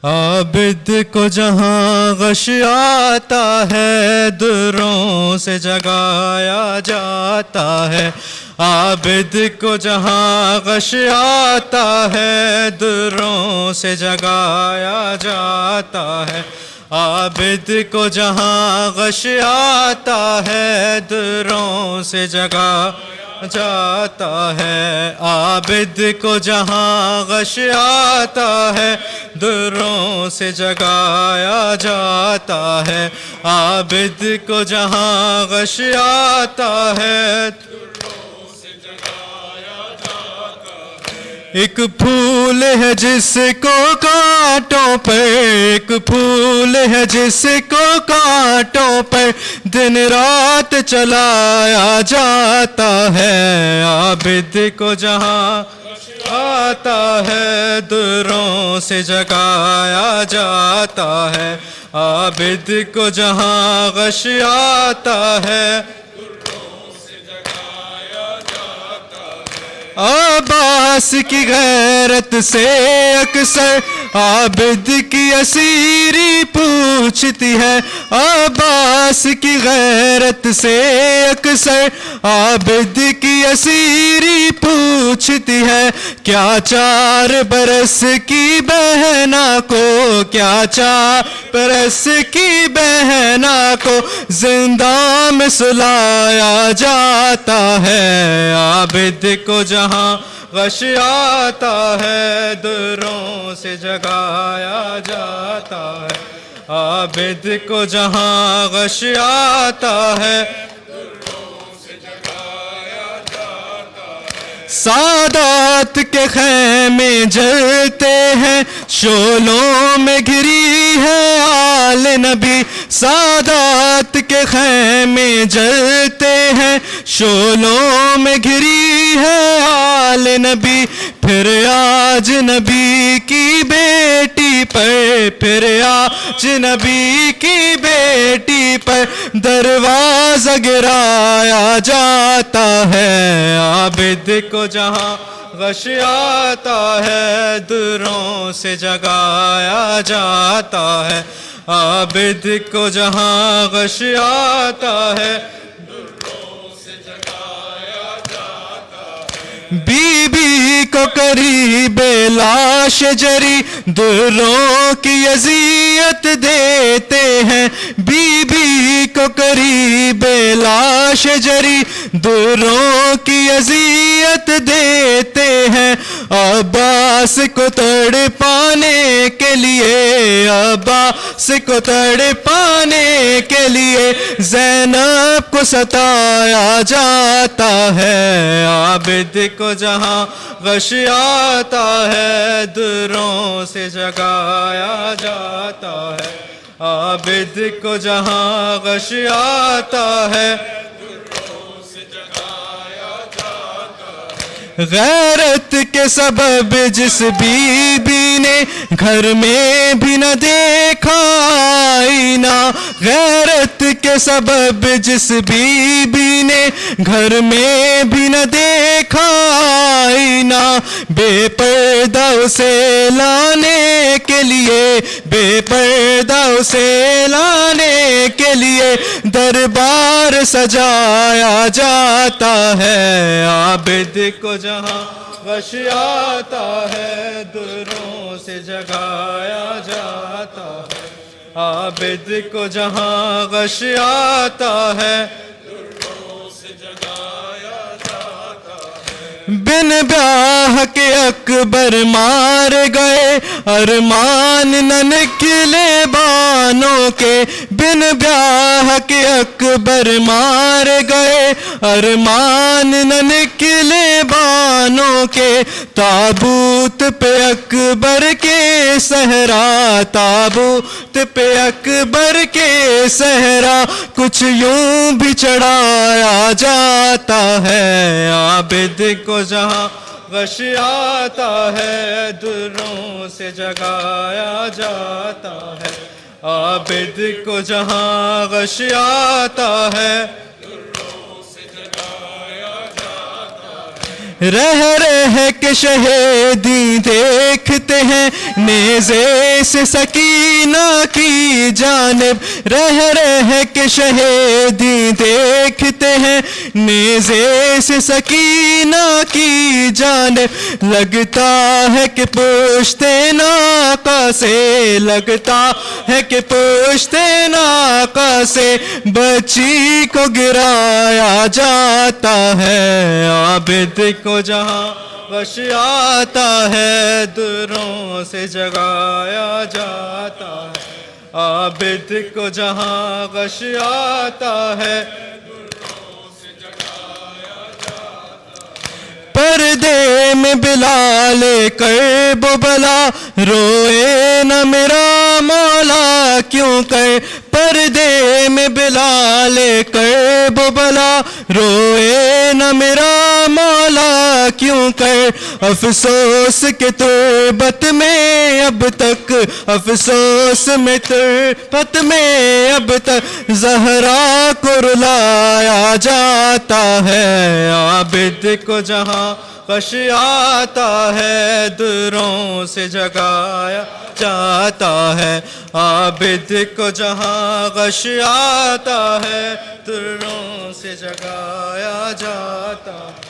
عابد کو جہاں غش آتا ہے دروں سے جگایا جاتا ہے، عابد کو جہاں غش آتا ہے دروں سے جگایا جاتا ہے، عابد کو جہاں غش آتا ہے دروں سے جگایا جاتا ہے، عابد کو جہاں غش آتا ہے دروں سے جگایا جاتا ہے، عابد کو جہاں غش آتا ہے ایک پھول ہے جس کو کانٹوں پہ، ایک پھول ہے جس کو کانٹوں پہ دن رات چلایا جاتا ہے، عابد کو جہاں آتا ہے دروں سے جگایا جاتا ہے، عابد کو جہاں غش آتا ہے عباس کی غیرت سے اکثر عابد کی اسیری پوچھتی ہے، عباس کی غیرت سے اکثر عابد کی اسیری پوچھتی ہے، کیا 4 برس کی بہنا کو، کیا 4 برس کی بہنا کو زندہ میں سلایا جاتا ہے، عابد کو جہاں غش آتا ہے دروں سے جگایا جاتا ہے، عابد کو جہاں غش آتا ہے سادات کے خیمے جلتے ہیں شعلوں میں گھری ہے آل نبی، سادات کے خیمے جلتے ہیں شعلوں میں گھری ہے آل نبی، پھر آج نبی کی بیٹی پر، پھر آج نبی کی بیٹی پر دروازہ گرایا جاتا ہے، عابد کو جہاں غش آتا ہے، دروں سے جگایا جاتا ہے، عابد کو جہاں غش آتا ہے، بی بی کو قریب لاش جری دروں کی اذیت دیتے ہیں، بی بی کو قریب لاش جری دروں کی اذیت دیتے ہیں، عباس کو تڑپانے کے لیے، عباس کو تڑپانے کے لیے زینب کو ستایا جاتا ہے، عابد کو جہاں غش آتا ہے، دروں سے جگایا جاتا ہے، عابد کو جہاں غش آتا ہے، غیرت کے سبب جس بی بی نے گھر میں بھی نہ دیکھا آئینہ، غیرت کے سبب جس بی بی نے گھر میں بھی نہ دیکھا آئینہ، بے پردہ اسے لانے کے لیے، بے پردہ اسے لانے کے لیے دربار سجایا جاتا ہے، عابد کو جہاں غش آتا ہے، دروں سے جگایا جاتا ہے، عابد کو جہاں غش آتا ہے، بن بیاہ کے اکبر مار گئے، ارمان نہ نکلے بانوں کے، بن بیاہ کے اکبر مار گئے، ارمان نہ نکلے بانوں کے، تابوت پہ اکبر کے صحرا، تابوت پہ اکبر کے صحرا کچھ یوں بھی چڑھایا جاتا ہے، عابد کو جہاں غش آتا ہے، دروں سے جگایا جاتا ہے، عابد کو جہاں غش آتا ہے، رہ رہ کے شہیدی دیکھتے ہیں نیزے سے سکینہ کی جانب، رہ رہ کے شہیدی دیکھتے ہیں نیزے سے سکینہ کی جانب، لگتا ہے کہ پشت ناقہ سے، لگتا ہے کہ پشت ناقہ سے بچی کو گرایا جاتا ہے، عابد کو جہاں غش آتا ہے، دروں سے جگایا جاتا ہے، عابد کو جہاں غش آتا ہے، پردے میں بلال کرب و بلا روئے نہ میرا مولا کیوں کر، پردے میں بلال کرب و بلا روئے نہ میرا مولا کیوں کر، افسوس کے تربت میں اب تک، افسوس میں تربت میں اب تک زہرا کو رلایا جاتا ہے، عابد کو جہاں غش آتا ہے، دروں سے جگایا جاتا ہے، عابد کو جہاں غش آتا ہے، دروں سے جگایا جاتا ہے،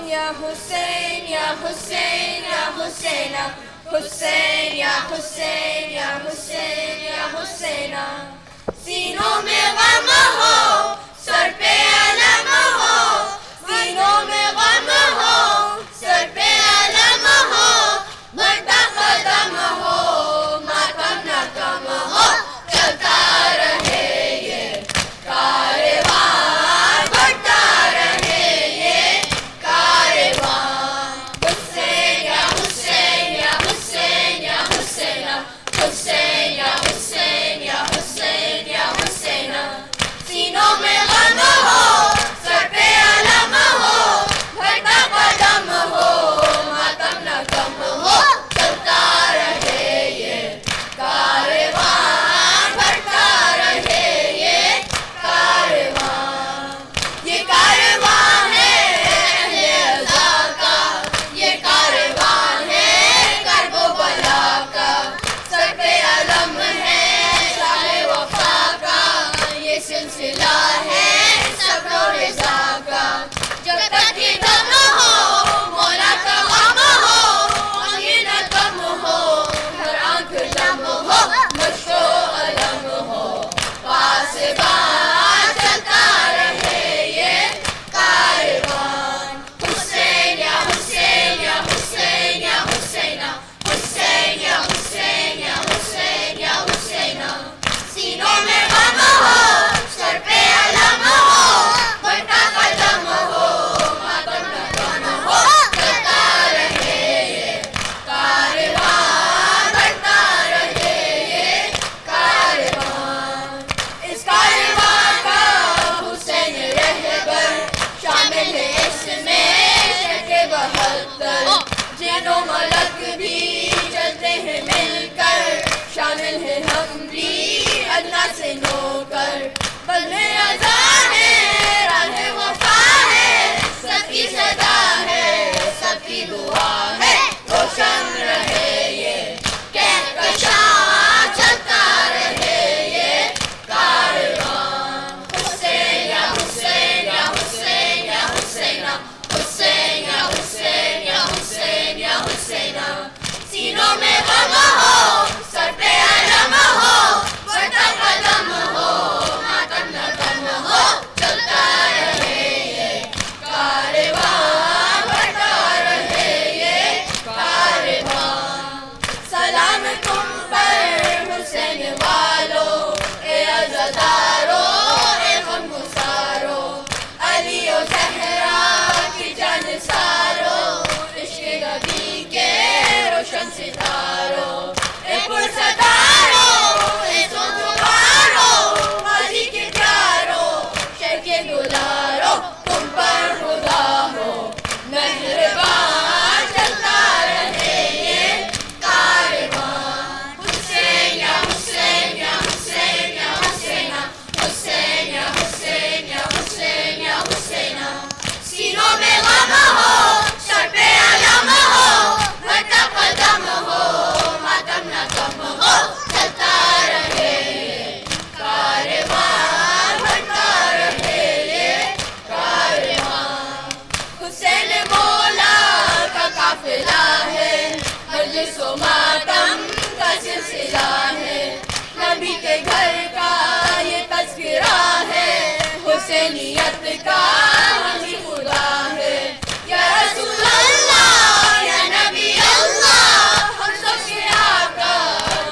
یا حسین یا حسین یا حسین حسین یا حسین یا حسین یا حسین سینوں میں غم ہو سر پہ علم ہو سینوں میں غم ہو سر پہ علم ہو بڑھتا قدم ہو ماتم نہ کم ہو چلتا رہے یہ کاروان بڑھتا رہے یہ کاروان حسین یا حسین یا حسین یا حسین حسین یا حسین یا حسین یا حسین سینوں میں غم ہو سر پہ علم ہو بڑھتا قدم ہو ماتم نہ کم ہو چلتا رہے یہ کاروان بڑھتا رہے یہ کاروان یہ کاروان ہے اہل رضا کا یہ کاروان ہے کرب و بلا کا سر پہ علم ہے شاہ وفا کا یہ سلسلہ ہے صبر و رضا کا جب تک یہ دم ہو مولا کا غم ہو یہ نہ کم ہو ہر آنکھ جم ہو مشق و علم ہو پاسبان چلتا رہے یہ کاروان حسین یا حسین یا حسین یا حسین حسین یا حسین یا حسین یا حسین سینوں میں غم ہو سر پہ علم ہو بڑھتا قدم ہو ماتم نہ کم ہو چلتا رہے یہ کاروان بڑھتا رہے یہ کاروان اس کاروان کا حسین رہبر شامل ہے اس میں شک 72 جن و ملک بھی چلتے ہیں مل کر شامل ہے ہم بھی ادنا سے نوکر بل میں اذان ہے راہ وفا ہے سب کی صدا ہے سب کی دعا ہے روشن رہے یہ کہکشاں چلتا رہے یہ کاروان حسین یا حسین یا حسین یا حسین حسین یا حسین یا حسین یا حسین سینوں میں غم ہو سر پہ علم ہو بڑھتا قدم ہو ماتم نہ کم ہو چلتا رہے یہ کاروان بڑھتا رہے یہ کاروان سلام تم پر حسین والو اے عزادارو اے غم گسارو علی و زہرا کی جان سارو عشق نبی کے روشن ستارو اے پرستارو اے سوگوارو ماضی کے پیارو شہر کے دلارو تم پر خدا ہو مہربان چلتا رہے یہ کاروان حسین یا حسین یا حسین یا حسین حسین یا حسین یا حسین یا حسین سینوں میں غم ہو سر پہ علم ہو بڑھتا قدم ہو ماتم نہ کم ہو چلتا رہے یہ کاروان بڑھتا رہے یہ کاروان حسین مولا کا قافلہ ہے مجلس و ماتم کا سلسلہ ہے نبی کے گھر کا یہ تذکرہ ہے حسینیت کا ہمیں خدا ہے یا رسول اللہ یا نبی اللہ ہم سب کے آقا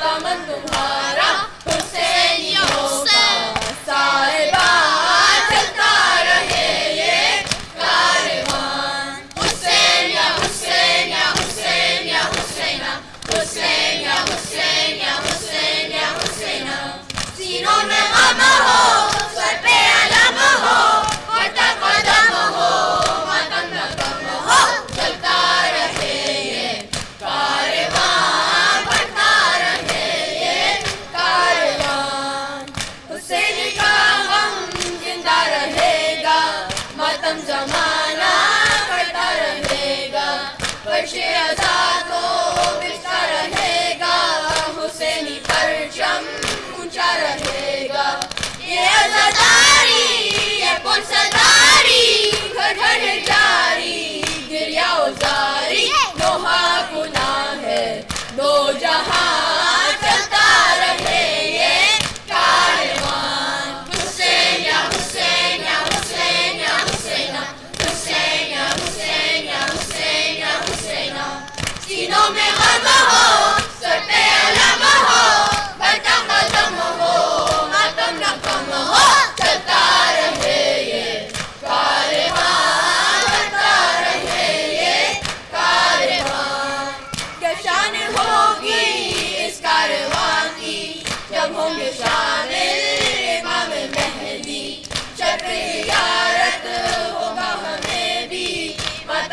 دامن تمہارا حسینیوں کا صاحبان چلتا رہے یہ کاروان حسین یا حسین یا حسین یا حسین حسین یا حسین یا حسین یا حسین سینوں میں غم ہو سر پہ علم ہو بڑھتا قدم ہو ماتم نہ کم ہو چلتا رہے یہ کاروان بڑھتا رہے یہ کاروان حسین کا غم زندہ رہے گا ماتم زمانہ کرتا رہے گا فرش عزا کو بچتا رہے گا حسینی پرچم اونچا رہے گا یہ عزاداری یہ پرسداری گھر گھر جاری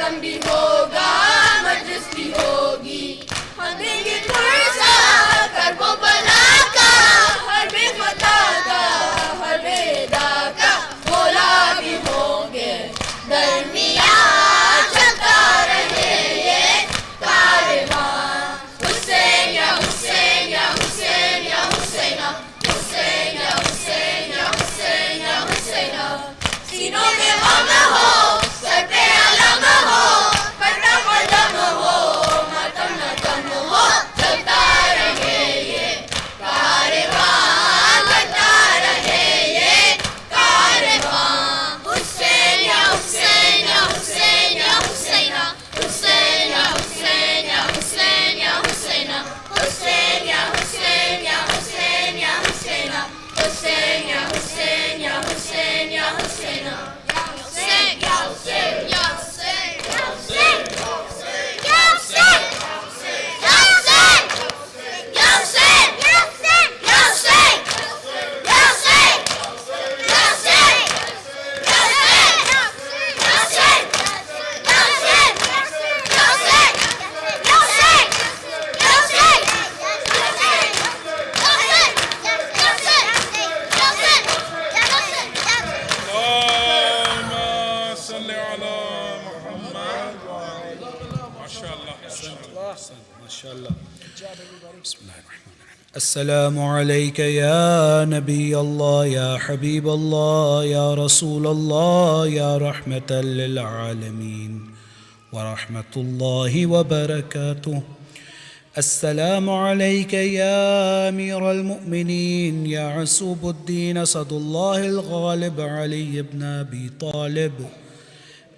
ماتم بھی ہوگا مجلس بھی ہوگی ہم دیں گے فرصہ کرب و بلا کا ہر بے خطا کا ہر بے ادا کا مولا بھی ہوں گے درمیان چلتا رہے یہ کارواں حسین یا حسین یا حسین یا حسینہ حسین یا حسین یا حسین یا حسینہ سینوں میں غم ہو سر پہ علم ہو پٹا پر دم ہو ماتم نہ دم ہو چلتا رہے یہ کارواں کرتا رہے یہ کارواں حسین یا حسین یا حسین یا حسینہ حسین یا حسین یا حسین یا حسینہ حسین یا حسین یا حسین یا حسینہ حسین یا حسین یا حسین یا حسینہ السلام عليك يا نبي الله يا حبيب الله يا رسول الله يا رحمة للعالمين ورحمة الله وبركاته. السلام عليك يا أمير المؤمنين يا عسوب الدين أسد الله الغالب علي بن أبي طالب.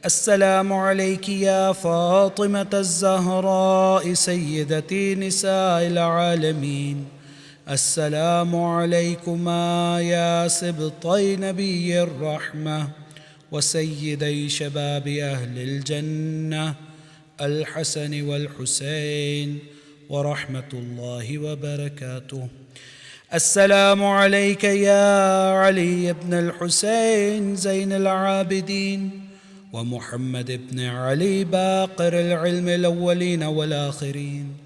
السلام عليك يا فاطمة الزهراء سيدتي نساء العالمين. السلام عليكما يا سبطي نبي الرحمة وسيدي شباب أهل الجنة الحسن والحسين ورحمة الله وبركاته. السلام عليك يا علي بن الحسين زين العابدين ومحمد بن علي باقر العلم الأولين والآخرين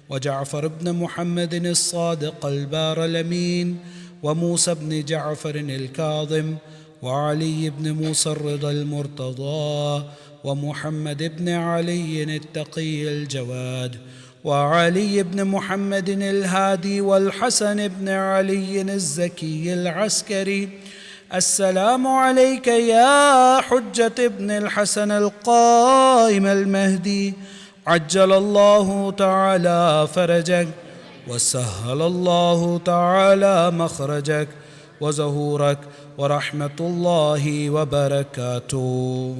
وجعفر بن محمد الصادق البار الأمين وموسى بن جعفر الكاظم وعلي بن موسى الرضا المرتضى ومحمد بن علي التقي الجواد وعلي بن محمد الهادي والحسن بن علي الزكي العسكري. السلام عليك يا حجة ابن الحسن القائم المهدي عجل الله تعالى فرجك وسهل الله تعالى مخرجك وزهورك ورحمة الله وبركاته.